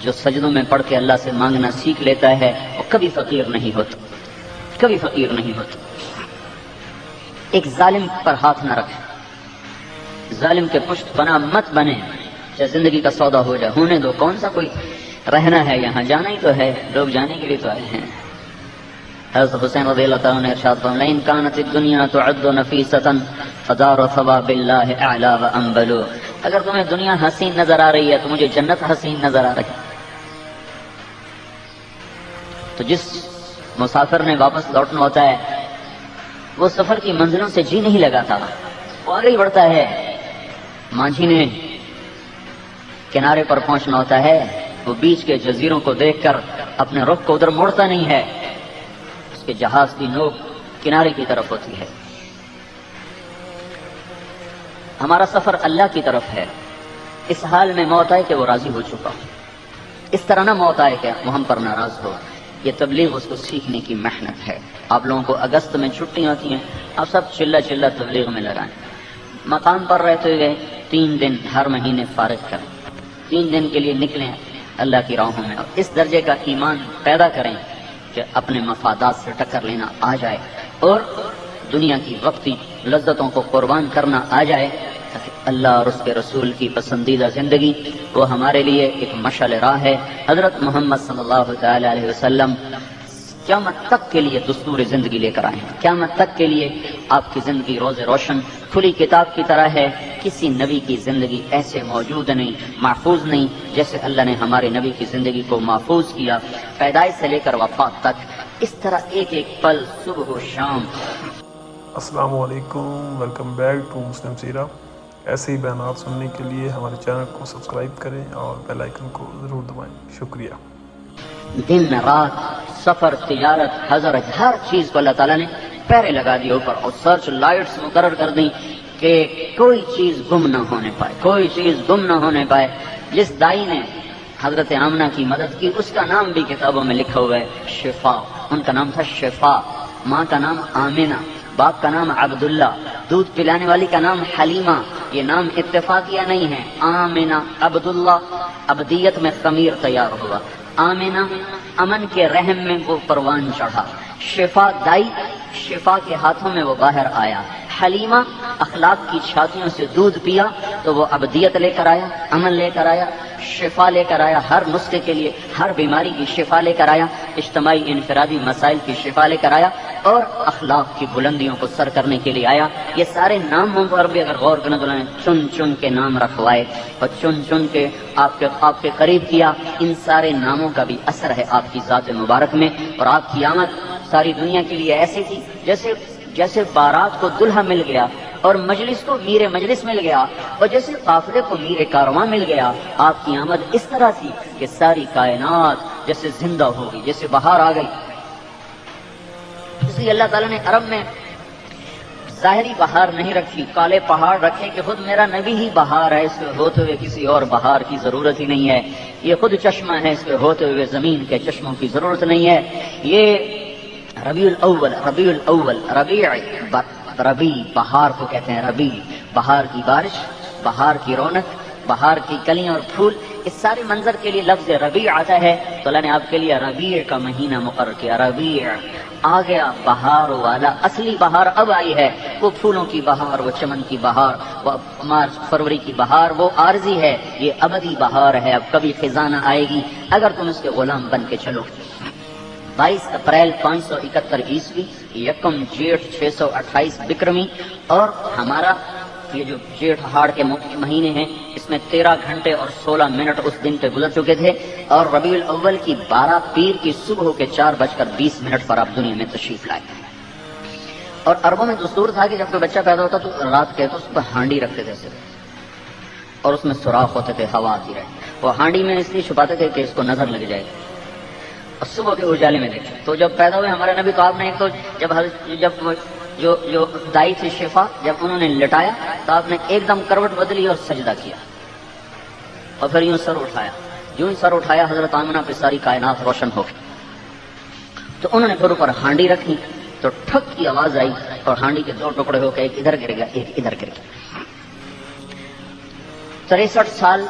جو سجدوں میں پڑھ کے اللہ سے مانگنا سیکھ لیتا ہے وہ کبھی فقیر نہیں ہوتا، کبھی فقیر نہیں ہوتا۔ ایک ظالم پر ہاتھ نہ رکھیں، ظالم کے پشت پناہ مت بنے، چاہے زندگی کا سودا ہو جائے، ہونے دو، کون سا کوئی رہنا ہے یہاں، جانا ہی تو ہے، لوگ جانے کے لیے تو آئے ہیں۔ حضرت حسین رضی اللہ تعالیٰ نے ارشاد فرمایا لئن كانت الدنيا تعد نفیسة فدار ثواب اللہ اعلی وانبل، اگر تمہیں دنیا حسین نظر آ رہی ہے تو مجھے جنت حسین نظر آ رہی ہے۔ تو جس مسافر نے واپس لوٹنا ہوتا ہے وہ سفر کی منزلوں سے جی نہیں لگاتا، وہ آگے ہی بڑھتا ہے۔ مانجھی نے کنارے پر پہنچنا ہوتا ہے، وہ بیچ کے جزیروں کو دیکھ کر اپنے رخ کو ادھر موڑتا نہیں ہے، اس کے جہاز کی نوک کنارے کی طرف ہوتی ہے۔ ہمارا سفر اللہ کی طرف ہے، اس حال میں موت آئے کہ وہ راضی ہو چکا، اس طرح نہ موت آئے کہ وہ ہم پر ناراض ہو۔ یہ تبلیغ اس کو سیکھنے کی محنت ہے۔ آپ لوگوں کو اگست میں چھٹی ہوتی ہیں، آپ سب چلا چلا تبلیغ میں لگائیں، مقام پر رہتے ہوئے 3 دن ہر مہینے فارغ کریں، 3 دن کے لیے نکلیں اللہ کی راہوں میں، اور اس درجے کا ایمان پیدا کریں کہ اپنے مفادات سے ٹکر لینا آ جائے اور دنیا کی وقتی لذتوں کو قربان کرنا آ جائے، تاکہ اللہ اور اس کے رسول کی پسندیدہ زندگی وہ ہمارے لیے ایک مشعل راہ ہے۔ حضرت محمد صلی اللہ تعالی علیہ وسلم قیامت تک کے لیے دستور زندگی لے کر آئے ہیں، قیامت تک کے لیے آپ کی زندگی روز روشن کھلی کتاب کی طرح ہے۔ کسی نبی کی زندگی ایسے موجود نہیں، محفوظ نہیں، جیسے اللہ نے ہمارے نبی کی زندگی کو محفوظ کیا، پیدائش سے لے کر وفات تک، اس طرح ایک ایک پل صبح و شام۔ السلام علیکم، ویلکم بیک ٹو مسلم سیرہ۔ ایسے ہی بیانات سننے کے لیے ہمارے چینل کو سبسکرائب کریں اور بیل آئیکن کو ضرور دبائیں، شکریہ۔ دن رات، سفر، تجارت، حضرت، ہر چیز کو اللہ تعالیٰ نے پیرے لگا دی اوپر، اور سرچ لائٹس مقرر کر دیں کہ کوئی چیز گم نہ ہونے پائے، کوئی چیز گم نہ ہونے پائے۔ جس دائی نے حضرت آمنہ کی مدد کی اس کا نام بھی کتابوں میں لکھا ہوا ہے شفا، ان کا نام تھا شفا، ماں کا نام آمنہ، باپ کا نام عبداللہ، دودھ پلانے والی کا نام حلیمہ۔ یہ نام اتفاقیہ نہیں ہے، آمنہ عبداللہ، ابدیت میں خمیر تیار ہوا، آمنہ امن کے رحم میں وہ پروان چڑھا، شفا دائی، شفا کے ہاتھوں میں وہ باہر آیا، حلیمہ اخلاق کی چھاتیوں سے دودھ پیا تو وہ ابدیت لے کر آیا، امن لے کر آیا، شفا لے کر آیا، ہر نسخے کے لیے ہر بیماری کی شفا لے کر آیا، اجتماعی انفرادی مسائل کی شفا لے کر آیا، اور اخلاق کی بلندیوں کو سر کرنے کے لیے آیا۔ یہ سارے ناموں پر بھی اگر غور کریں تو انہوں نے چن چن کے نام رکھوائے اور چن چن کے آپ کے قریب کیا۔ ان سارے ناموں کا بھی اثر ہے آپ کی ذات مبارک میں، اور آپ کی آمد ساری دنیا کے لیے ایسی تھی جیسے بارات کو دلہا مل گیا اور مجلس کو میر مجلس مل گیا، اور جیسے قافلے کو میر کارواں مل گیا۔ آپ کی آمد اس طرح تھی کہ ساری کائنات جیسے زندہ ہوگی، جیسے بہار آ گئی۔ اس لیے اللہ تعالیٰ نے عرب میں ظاہری بہار نہیں رکھی، کالے پہاڑ رکھے کہ خود میرا نبی ہی بہار ہے، اس کے ہوتے ہوئے کسی اور بہار کی ضرورت ہی نہیں ہے، یہ خود چشمہ ہے، اس کے ہوتے ہوئے زمین کے چشموں کی ضرورت نہیں ہے۔ یہ ربیع الاول ربیع بہار کو کہتے ہیں، ربیع بہار کی بارش، بہار کی رونق، بہار کی کلیاں اور پھول، اس سارے منظر کے لیے لفظ ربیع آتا ہے تو اللہ نے آپ کے لیے ربیع کا مہینہ مقرر کیا۔ ربیع آ گیا، بہار والا، اصلی بہار اب آئی ہے، وہ پھولوں کی بہار، وہ چمن کی بہار، وہ مارچ فروری کی بہار، وہ عارضی ہے، یہ ابدی بہار ہے، اب کبھی خزاں نہ آئے گی اگر تم اس کے غلام بن کے چلو۔ 22 اپریل 571 عیسوی، 1 جیٹھ 628 بکرمی، اور ہمارا یہ جو جیٹھ ہاڑ کے مہینے ہیں اس میں 13 گھنٹے اور 16 منٹ اس دن پہ گزر چکے تھے، اور ربیع الاول کی 12 پیر کی صبح کے 4:20 پر آپ دنیا میں تشریف لائے۔ اور عربوں میں دستور تھا کہ جب کوئی بچہ پیدا ہوتا تو رات کے تو اس پر ہانڈی رکھتے تھے صرف، اور اس میں سوراخ ہوتے تھے، ہوا آتی رہے، وہ ہانڈی میں اس لیے چھپاتے تھے کہ اس کو نظر لگ جائے، اور صبح کے اجالے میں دیکھیں۔ تو جب پیدا ہوئے ہمارے نبی تو آپ نے ایک تو جب جو دائی تھی شفا، جب انہوں نے لٹایا تو آپ نے ایک دم کروٹ بدلی اور سجدہ کیا، اور پھر یوں سر اٹھایا، یوں سر اٹھایا حضرت آمنہ پہ ساری کائنات روشن ہو گئی۔ تو انہوں نے پھر اوپر ہانڈی رکھی تو ٹھک کی آواز آئی اور ہانڈی کے دو ٹکڑے ہو کے ایک ادھر گر گیا ایک ادھر گر گیا۔ 63 سال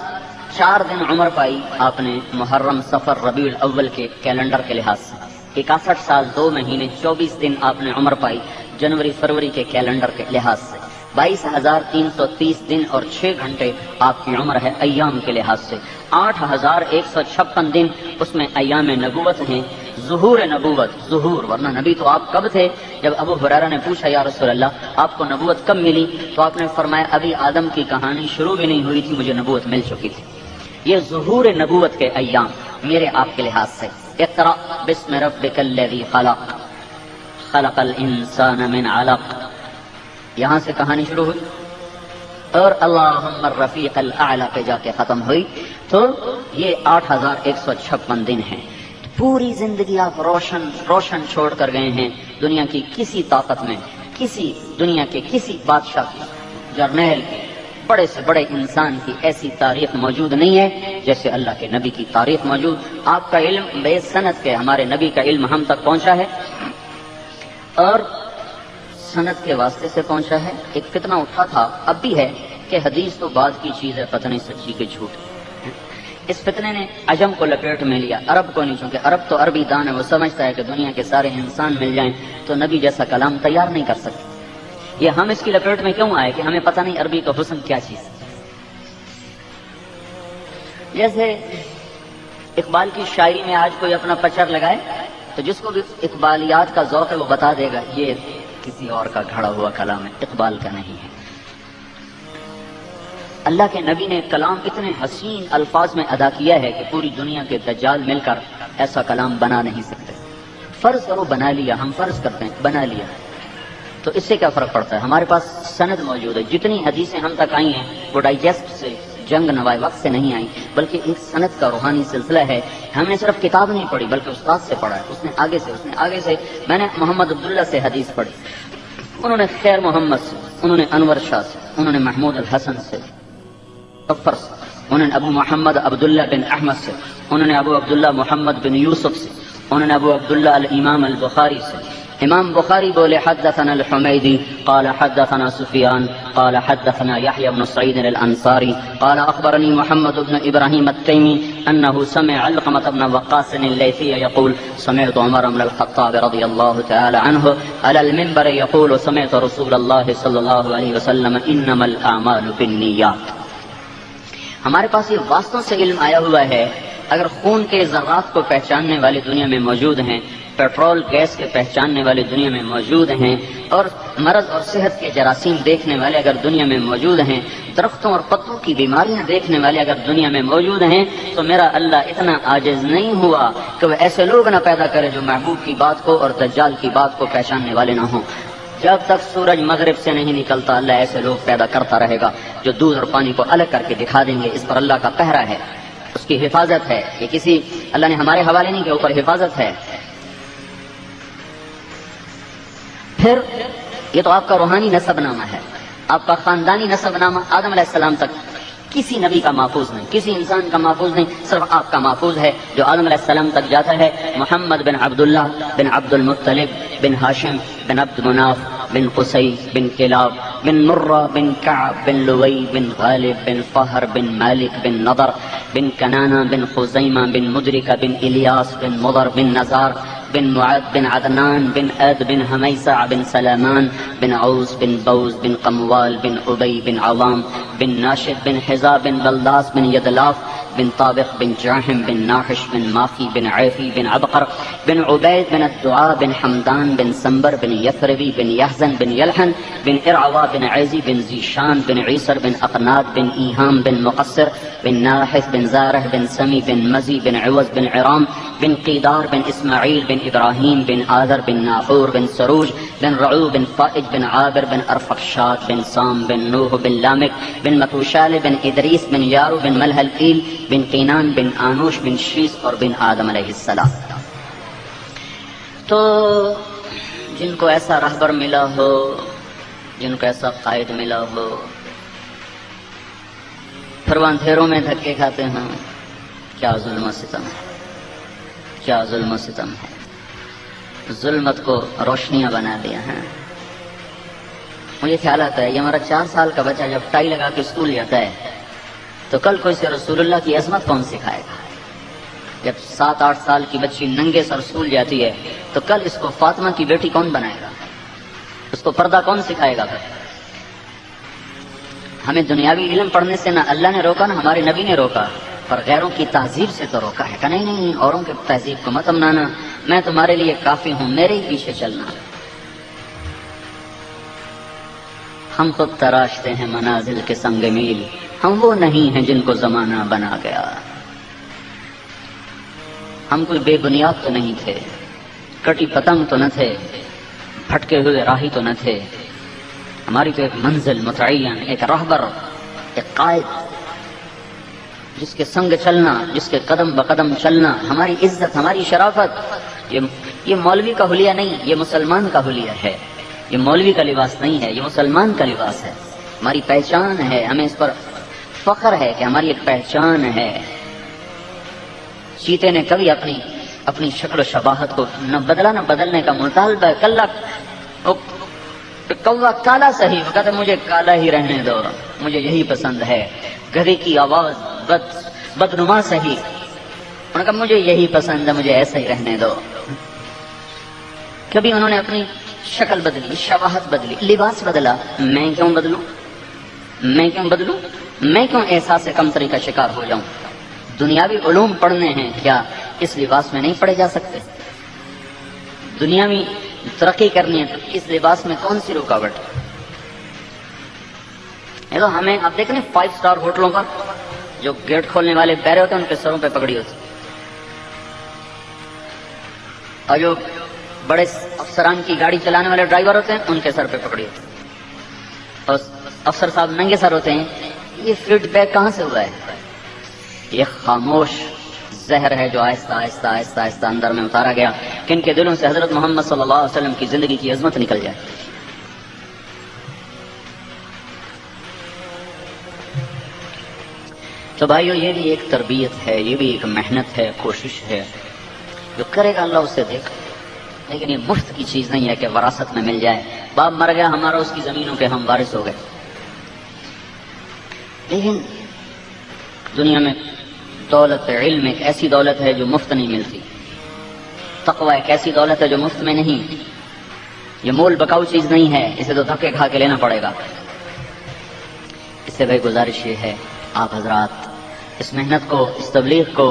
4 دن عمر پائی آپ نے محرم صفر ربیع الاول کے کیلنڈر کے لحاظ سے۔ 61 سال 2 مہینے 24 دن آپ نے عمر پائی جنوری فروری کے کیلنڈر کے لحاظ سے۔ 22,330 دن اور 6 گھنٹے آپ کی عمر ہے ایام کے لحاظ سے۔ 8,156 دن اس میں ایام نبوت ہیں، ظہور نبوت، ظہور، ورنہ نبی تو آپ کب تھے؟ جب ابو ہریرہ نے پوچھا یا رسول اللہ آپ کو نبوت کب ملی، تو آپ نے فرمایا ابھی آدم کی کہانی شروع بھی نہیں ہوئی تھی مجھے نبوت مل چکی تھی۔ یہ ظہور نبوت کے ایام میرے آپ کے لحاظ سے۔ اقرأ بسم ربک الذی خلق خلق الانسان من علق، یہاں سے کہانی شروع ہوئی اور اللہم الرفیق الاعلی پہ جا کے ختم ہوئی، تو یہ 8,156 دن ہیں۔ پوری زندگی آپ روشن چھوڑ کر گئے ہیں۔ دنیا کی کسی طاقت میں، کسی دنیا کے کسی بادشاہ کی، جرنیل کی، بڑے سے بڑے انسان کی ایسی تاریخ موجود نہیں ہے جیسے اللہ کے نبی کی تاریخ موجود۔ آپ کا علم بے سند کے، ہمارے نبی کا علم ہم تک پہنچا ہے اور سند کے واسطے سے پہنچا ہے۔ ایک فتنہ اٹھا تھا، اب بھی ہے، کہ حدیث تو بعد کی چیز ہے، پتہ نہیں سچی کہ جھوٹ۔ اس فتنے نے عجم کو لپیٹ میں لیا، عرب کو نہیں، چونکہ عرب تو عربی دان ہے، وہ سمجھتا ہے کہ دنیا کے سارے انسان مل جائیں تو نبی جیسا کلام تیار نہیں کر سکتے۔ یہ ہم اس کی لپیٹ میں کیوں آئے کہ ہمیں پتہ نہیں عربی کا حسن کیا چیز ہے۔ جیسے اقبال کی شاعری میں آج کوئی اپنا پچر لگائے تو جس کو بھی اقبالیات کا ذوق ہے وہ بتا دے گا یہ کسی اور کا گھڑا ہوا کلام ہے، اقبال کا نہیں ہے۔ اللہ کے نبی نے کلام اتنے حسین الفاظ میں ادا کیا ہے کہ پوری دنیا کے دجال مل کر ایسا کلام بنا نہیں سکتے۔ فرض کرو بنا لیا، ہم فرض کرتے ہیں بنا لیا، تو اس سے کیا فرق پڑتا ہے؟ ہمارے پاس سند موجود ہے، جتنی حدیثیں ہم تک آئی ہیں وہ ڈائجسٹ سے، جنگ نوائے وقت سے نہیں آئی، بلکہ ایک سند کا روحانی سلسلہ ہے۔ ہم نے صرف کتاب نہیں پڑھی بلکہ استاد سے پڑھا ہے، اس نے آگے سے میں نے محمد عبداللہ سے حدیث پڑھی، انہوں نے خیر محمد سے، انہوں نے انور شاہ سے، انہوں نے محمود الحسن سے، غفر سے، انہوں نے ابو محمد عبداللہ بن احمد سے، انہوں نے ابو عبداللہ محمد بن یوسف سے، انہوں نے ابو عبداللہ الامام البخاری سے۔ امام بخاری بولے حدثنا الحمیدی قال حدثنا سفیان قال حدثنا يحيى بن سعيد الانصاری قال اخبرني محمد بن ابراہیم التیمی انه سمع علقمة بن وقاص الليثي يقول سمعت عمر بن الخطاب رضي الله تعالى عنه على المنبر يقول سمعت رسول الله صلى الله عليه وسلم انما الاعمال بالنيات۔ ہمارے پاس یہ واسطوں سے علم آیا ہوا ہے، اگر خون کے ذرات کو پہچاننے والے دنیا میں موجود ہیں، پیٹرول گیس کے پہچاننے والے دنیا میں موجود ہیں، اور مرض اور صحت کے جراثیم دیکھنے والے اگر دنیا میں موجود ہیں، درختوں اور پتوں کی بیماریاں دیکھنے والے اگر دنیا میں موجود ہیں، تو میرا اللہ اتنا عاجز نہیں ہوا کہ وہ ایسے لوگ نہ پیدا کرے جو محبوب کی بات کو اور دجال کی بات کو پہچاننے والے نہ ہوں۔ جب تک سورج مغرب سے نہیں نکلتا اللہ ایسے لوگ پیدا کرتا رہے گا جو دودھ اور پانی کو الگ کر کے دکھا دیں گے۔ اس پر اللہ کا پہرا ہے، اس کی حفاظت ہے، یہ کسی اللہ نے ہمارے حوالے نہیں کے اوپر حفاظت ہے۔ پھر یہ تو آپ کا روحانی نسب نامہ ہے، آپ کا خاندانی نسب نامہ آدم علیہ السلام تک کسی نبی کا محفوظ نہیں، کسی انسان کا محفوظ نہیں، صرف آپ کا محفوظ ہے جو آدم علیہ السلام تک جاتا ہے۔ محمد بن عبداللہ بن عبد المطلب بن ہاشم بن عبد مناف بن قصی بن کلاب بن مرہ بن کعب بن لوی بن غالب بن فہر بن مالک بن نضر بن کنانہ بن خزیمہ بن مدرکہ بن الیاس بن مضر بن نزار بن معد بن عدنان بن عد بن حمیسع بن سلامان بن عوس بن بوز بن قموال بن عبی بن عوام بن ناشد بن حزا بن بلداس بن یدلاف بن طابق بن جاحم بن ناحش بن ماخی بن عیفی بن عبقر بن عبید بن الدعاء بن حمدان بن سنبر بن یثربی بن یحزن بن یلحن بن ارعوا بن عیزی بن زیشان بن عیسر بن اقناد بن ایہام بن مقصر بن ناحث بن زارح بن سمی بن مزی بن عوض بن عرام بن قیدار بن اسماعیل بن ابراہیم بن آذر بن ناحور بن سروج بن رعو بن فائج بن عابر بن ارفخشاد بن سام بن نوح بن لامک بن متوشال بن ادریس بن یارو بن ملح الفیل بن قینان بن آنوش بن شیس اور بن آدم علیہ السلام۔ تو جن کو ایسا رہبر ملا ہو، جن کو ایسا قائد ملا ہو، پھر وہ اندھیروں میں دھکے کھاتے ہیں. کیا ظلم و ستم ہے, کیا ظلم و ستم ہے. ظلمت کو روشنیاں بنا دیا ہے. مجھے خیال آتا ہے یہ ہمارا 4 سال کا بچہ جب ٹائی لگا کے اسکول جاتا ہے تو کل کو اسے رسول اللہ کی عظمت کون سکھائے گا؟ جب 7-8 سال کی بچی ننگے سر اسکول جاتی ہے تو کل اس کو فاطمہ کی بیٹی کون بنائے گا؟ اس کو پردہ کون سکھائے گا؟ ہمیں دنیاوی علم پڑھنے سے نہ اللہ نے روکا نہ ہمارے نبی نے روکا, پر غیروں کی تہذیب سے تو روکا ہے کہ نہیں اوروں کے تہذیب کو مت اپنانا, میں تمہارے لیے کافی ہوں, میرے ہی پیچھے چلنا. ہم خود تراشتے ہیں منازل کے سنگ میل, ہم وہ نہیں ہیں جن کو زمانہ بنا گیا. ہم کوئی بے بنیاد تو نہیں تھے, کٹی پتنگ تو نہ تھے, بھٹکے ہوئے راہی تو نہ تھے. ہماری تو ایک منزل متعین, ایک رہبر, ایک قائد جس کے سنگ چلنا, جس کے قدم بقدم چلنا ہماری عزت, ہماری شرافت. یہ مولوی کا حلیہ نہیں, یہ مسلمان کا حلیہ ہے. یہ مولوی کا لباس نہیں ہے, یہ مسلمان کا لباس ہے. ہماری پہچان ہے, ہمیں اس پر فخر ہے کہ ہماری ایک پہچان ہے. چیتے نے کبھی اپنی شکل و شباہت کو نہ بدلا نہ بدلنے کا مطالبہ. کوا کالا صحیح, وہ کہتا مجھے کالا ہی رہنے دو, مجھے یہی پسند ہے. گدھے کی آواز بدنما صحیح, انہوں نے کہا مجھے یہی پسند ہے, مجھے ایسا ہی رہنے دو. کبھی انہوں نے اپنی شکل بدلی, شباہت بدلی, لباس بدلا. میں کیوں بدلوں, میں کیوں بدلوں, میں کیوں احساس کمتری کا شکار ہو جاؤں؟ دنیاوی علوم پڑھنے ہیں, کیا اس لباس میں نہیں پڑھے جا سکتے؟ دنیاوی ترقی کرنی ہے تو اس لباس میں کون سی رکاوٹ؟ یہ تو ہمیں آپ دیکھیں 5 سٹار ہوٹلوں کا جو گیٹ کھولنے والے پیرے ہوتے ہیں ان کے سروں پہ پگڑی ہوتی, اور جو بڑے افسران کی گاڑی چلانے والے ڈرائیور ہوتے ہیں ان کے سر پہ پگڑی ہوتی, اور افسر صاحب ننگے سر ہوتے ہیں. یہ فیڈ بیک کہاں سے ہوا ہے؟ یہ خاموش زہر ہے جو آہستہ آہستہ آہستہ آہستہ اندر میں اتارا گیا کہ ان کے دلوں سے حضرت محمد صلی اللہ علیہ وسلم کی زندگی کی عظمت نکل جائے. تو بھائیو یہ بھی ایک تربیت ہے, یہ بھی ایک محنت ہے, کوشش ہے. جو کرے گا اللہ اسے دیکھ, لیکن یہ مفت کی چیز نہیں ہے کہ وراثت میں مل جائے. باپ مر گیا, ہمارا اس کی زمینوں کے ہم وارث ہو گئے. لیکن دنیا میں دولت علم ایک ایسی دولت ہے جو مفت نہیں ملتی. تقوی ایک ایسی دولت ہے جو مفت میں نہیں. یہ مول بکاؤ چیز نہیں ہے, اسے تو دھکے کھا کے لینا پڑے گا. اس سے بھائی گزارش یہ ہے آپ حضرات اس محنت کو, اس تبلیغ کو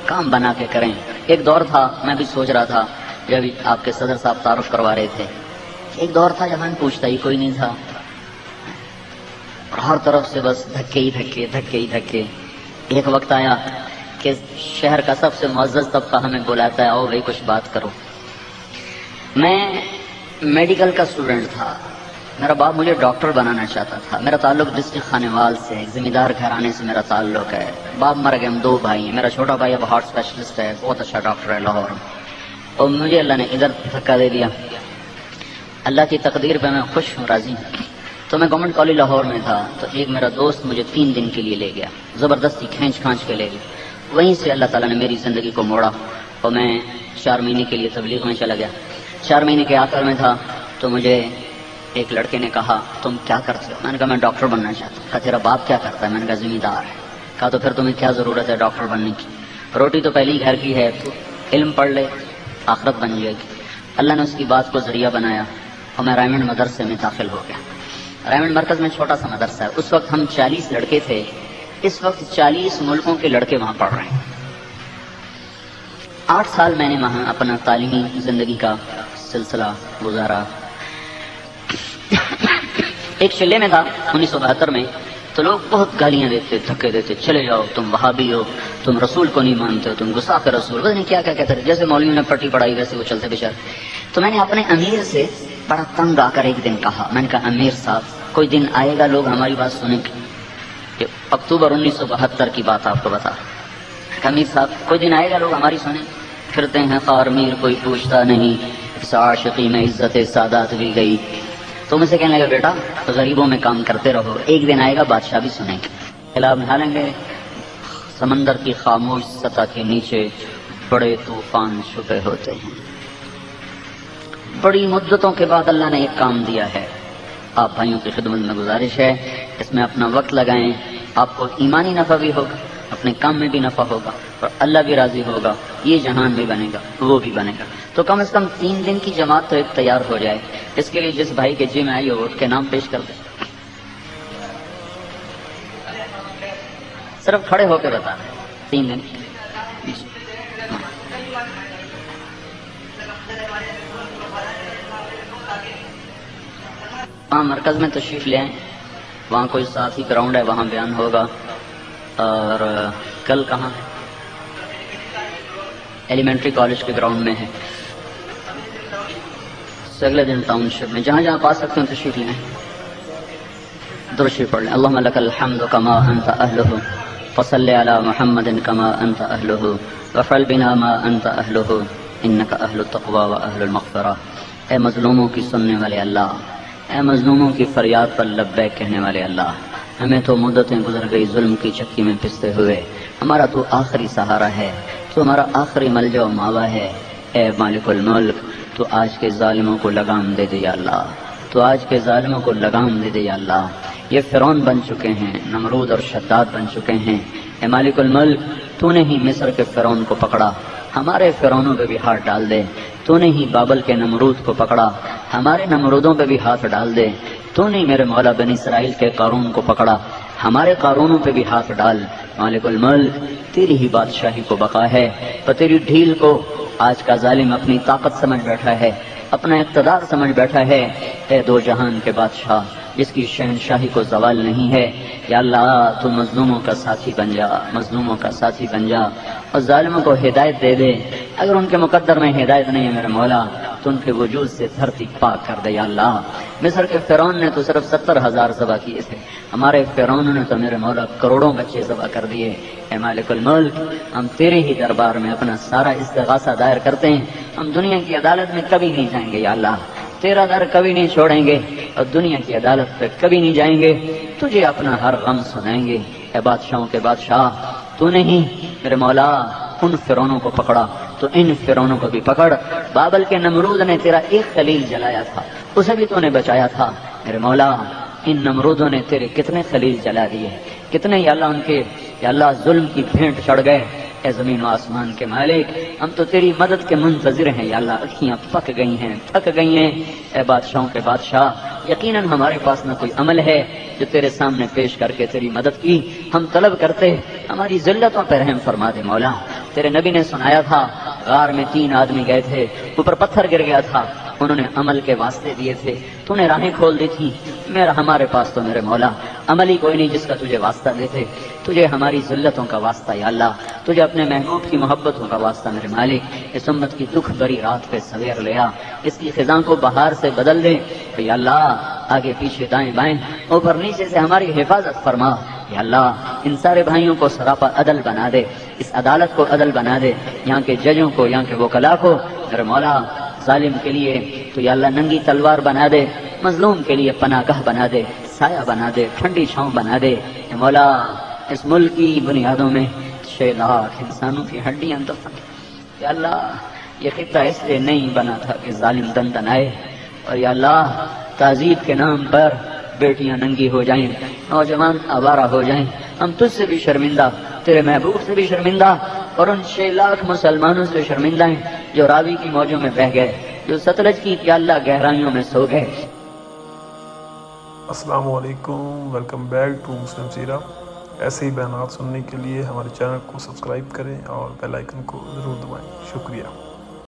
کام بنا کے کریں. ایک دور تھا, میں بھی سوچ رہا تھا جب آپ کے صدر صاحب تعارف کروا رہے تھے, ایک دور تھا جب ہم پوچھتا ہی کوئی نہیں تھا, اور ہر طرف سے بس دھکے ہی دھکے, دھکے ہی دھکے. ایک وقت آیا کہ شہر کا سب سے معزز طبقہ ہمیں بلاتا ہے, آؤ بھائی کچھ بات کرو. میں میڈیکل کا اسٹوڈنٹ تھا, میرا باپ مجھے ڈاکٹر بنانا چاہتا تھا. میرا تعلق ڈسٹرکٹ خانیوال سے, ایک زمیندار گھرانے سے میرا تعلق ہے. باپ مر گئے, ہم 2 بھائی ہیں. میرا چھوٹا بھائی اب ہارٹ اسپیشلسٹ ہے, بہت اچھا ڈاکٹر ہے لاہور میں, اور مجھے اللہ نے ادھر دھکا دے دیا. اللہ کی تقدیر پہ میں خوش ہوں, راضی ہوں. تو میں گورنمنٹ کالج لاہور میں تھا, تو ایک میرا دوست مجھے 3 دن کے لیے لے گیا, زبردستی کھینچ کھانچ کے لے گیا. وہیں سے اللہ تعالیٰ نے میری زندگی کو موڑا, اور میں 4 مہینے کے لیے تبلیغ میں چلا گیا. 4 مہینے کے آخر میں تھا تو مجھے ایک لڑکے نے کہا تم کیا کرتے ہو؟ میں نے کہا میں ڈاکٹر بننا چاہتا ہوں. کہا تیرا باپ کیا کرتا ہے؟ میں نے کہا زمیندار ہے. کہا تو پھر تمہیں کیا ضرورت ہے ڈاکٹر بننے کی, روٹی تو پہلی گھر کی ہے, تو علم پڑھ لے آخرت بن جائے گی. اللہ نے اس کی بات کو ذریعہ بنایا اور میں رائمنڈ مدرسے میں داخل ہو گیا. رائمنڈ مرکز میں چھوٹا سا مدرسہ ہے, اس وقت ہم 40 لڑکے تھے, اس وقت 40 ملکوں کے لڑکے وہاں پڑھ رہے ہیں. 8 سال میں نے وہاں اپنا تعلیمی زندگی کا سلسلہ گزارا. ایک چلے میں تھا 1972 میں, تو لوگ بہت گالیاں دیتے, دھکے دیتے, چلے جاؤ تم وہابی ہو, تم رسول کو نہیں مانتے ہو, تم گستاخ رسول, پتہ نہیں کیا کیا کہتے تھے. جیسے مولویوں نے پٹی پڑھائی ویسے وہ چلتے بےچارے. تو میں نے اپنے امیر سے بڑا تنگ آ کر ایک دن کہا, میں نے کہا امیر صاحب کوئی دن آئے گا لوگ ہماری بات سنیں گے. یہ اکتوبر 1972 کی بات آپ کو بتا. امیر صاحب کوئی دن آئے گا لوگ ہماری سنیں, پھرتے ہیں خار میر کوئی پوچھتا نہیں, اس عاشقی میں عزت سادات بھی گئی. تو مجھ سے کہنے لگا بیٹا غریبوں میں کام کرتے رہو, ایک دن آئے گا بادشاہ بھی سنیں گے. خلاف نہالیں گے سمندر کی خاموش سطح کے نیچے بڑے طوفان چھپے ہوتے ہیں. بڑی مدتوں کے بعد اللہ نے ایک کام دیا ہے. آپ بھائیوں کی خدمت میں گزارش ہے اس میں اپنا وقت لگائیں. آپ کو ایمانی نفع بھی ہوگا, اپنے کام میں بھی نفع ہوگا, اور اللہ بھی راضی ہوگا. یہ جہان بھی بنے گا, وہ بھی بنے گا. تو کم از کم 3 دن کی جماعت تو ایک تیار ہو جائے. اس کے لیے جس بھائی کے جی میں آئی ہو اٹھ کے نام پیش کر دیں. صرف کھڑے ہو کے بتا 3 دن. وہاں مرکز میں تشریف لے آئیں. وہاں کوئی ساتھی گراؤنڈ ہے, وہاں بیان ہوگا. اور کل کہاں ہے؟ ایلیمنٹری کالج کے گراؤنڈ میں ہے. اگلے دن ٹاؤن شپ میں جہاں جہاں پا سکتے ہیں تشریف لیں. درود شریف پڑھ لیں. اللہم لک الحمد کما انت اہلہ فصلی علی محمد کما انت اہلہ وفعل بنا ما انت اہلہ انک اہل التقوی و اہل المغفرہ. اے مظلوموں کی سننے والے اللہ, اے مظلوموں کی فریاد پر لبیک کہنے والے اللہ, ہمیں تو مدتیں گزر گئی ظلم کی چکی میں پستے ہوئے. ہمارا تو آخری سہارا ہے, تو ہمارا آخری ملجا و ماوا ہے. اے مالک الملک, تو آج کے ظالموں کو لگام دے دے یا اللہ, تو آج کے ظالموں کو لگام دے دے یا اللہ. یہ فرعون بن چکے ہیں, نمرود اور شداد بن چکے ہیں. اے مالک الملک, تو نے ہی مصر کے فرعون کو پکڑا, ہمارے فرعونوں پہ بھی ہاتھ ڈال دے. تو نے ہی بابل کے نمرود کو پکڑا, ہمارے نمرودوں پہ بھی ہاتھ ڈال دے. تو نے میرے مولا بنی اسرائیل کے قارون کو پکڑا, ہمارے قارونوں پہ بھی ہاتھ ڈال. مالک الملک, تیری ہی بادشاہی کو بقا ہے, اور تیری ڈھیل کو آج کا ظالم اپنی طاقت سمجھ بیٹھا ہے, اپنا اقتدار سمجھ بیٹھا ہے. اے دو جہان کے بادشاہ جس کی شہنشاہی کو زوال نہیں ہے, یا اللہ تو مظلوموں کا ساتھی بن جا, مظلوموں کا ساتھی بن جا, اور ظالموں کو ہدایت دے دے. اگر ان کے مقدر میں ہدایت نہیں ہے میرے مولا, تو ان کے وجود سے دھرتی پاک کر دے یا اللہ. مصر کے فرعون نے تو صرف 70,000 ذبح کیے تھے, ہمارے فرعون نے تو میرے مولا کروڑوں بچے ذبح کر دیے. اے مالک الملک, ہم تیرے ہی دربار میں اپنا سارا استغاثہ دائر کرتے ہیں. ہم دنیا کی عدالت میں کبھی نہیں جائیں گے یا اللہ, تیرا در کبھی نہیں چھوڑیں گے, اور دنیا کی عدالت پہ کبھی نہیں جائیں گے. تجھے اپنا ہر غم سنائیں گے. اے بادشاہوں کے بادشاہ, تو نے ہی میرے مولا ان فرعونوں کو پکڑا, تو ان فرعونوں کو بھی پکڑ. بابل کے نمرود نے تیرا ایک خلیل جلایا تھا, اسے بھی تو نے بچایا تھا. میرے مولا ان نمرودوں نے تیرے کتنے خلیل جلا دیے, کتنے یا اللہ ان کے یا اللہ ظلم کی بھینٹ چڑھ گئے. اے زمین و آسمان کے مالک, ہم تو تیری مدد کے منتظر ہیں یا اللہ. اکھیاں پک گئی ہیں, تھک گئی ہیں. اے بادشاہوں کے بادشاہ, یقیناً ہمارے پاس نہ کوئی عمل ہے جو تیرے سامنے پیش کر کے تیری مدد کی ہم طلب کرتے. ہماری ذلتوں پہ رحم فرما دے مولا. تیرے نبی نے سنایا تھا غار میں 3 آدمی گئے تھے, اوپر پتھر گر گیا تھا, انہوں نے عمل کے واسطے دیے تھے, تو نے راہیں کھول دی تھی. ہمارے پاس تو میرے مولا عمل ہی کوئی نہیں جس کا تجھے واسطہ دیتے. تجھے ہماری ذلتوں کا واسطہ یا اللہ, تجھے اپنے محبوب کی محبتوں کا واسطہ میرے مالک. اس امت کی دکھ بری رات پہ سویر لیا, اس کی خزاں کو بہار سے بدل دے. تو یا اللہ آگے پیچھے دائیں بائیں اوپر نیچے سے ہماری حفاظت فرما. یا اللہ ان سارے بھائیوں کو سراپا عدل بنا دے, اس عدالت کو عدل بنا دے. یہاں کے ججوں کو, یہاں کے وکلا کو میرے مولا ظالم کے لیے تو یا اللہ ننگی تلوار بنا دے, مظلوم کے لیے پناہ گاہ بنا دے, سایہ بنا دے, ٹھنڈی چھاؤں بنا دے. اے مولا اس ملک کی بنیادوں میں 6 لاکھ انسانوں کی ہڈیاں دفن. یا اللہ یہ خطہ اس لیے نہیں بنا تھا کہ ظالم دن دن آئے, اور یا اللہ تہذیب کے نام پر بیٹیاں ننگی ہو جائیں, نوجوان آوارہ ہو جائیں. ہم تجھ سے بھی شرمندہ, تیرے محبوب سے بھی شرمندہ, اور ان 6 لاکھ مسلمانوں سے شرمندہ ہیں جو راوی کی موجوں میں بہ گئے, جو ستلج کی یا اللہ گہرائیوں میں سو گئے. السلام علیکم, ویلکم بیک ٹو مسلم سیرہ. ایسے ہی بیانات سننے کے لیے ہمارے چینل کو سبسکرائب کریں اور بیل آئیکن کو ضرور دبائیں. شکریہ.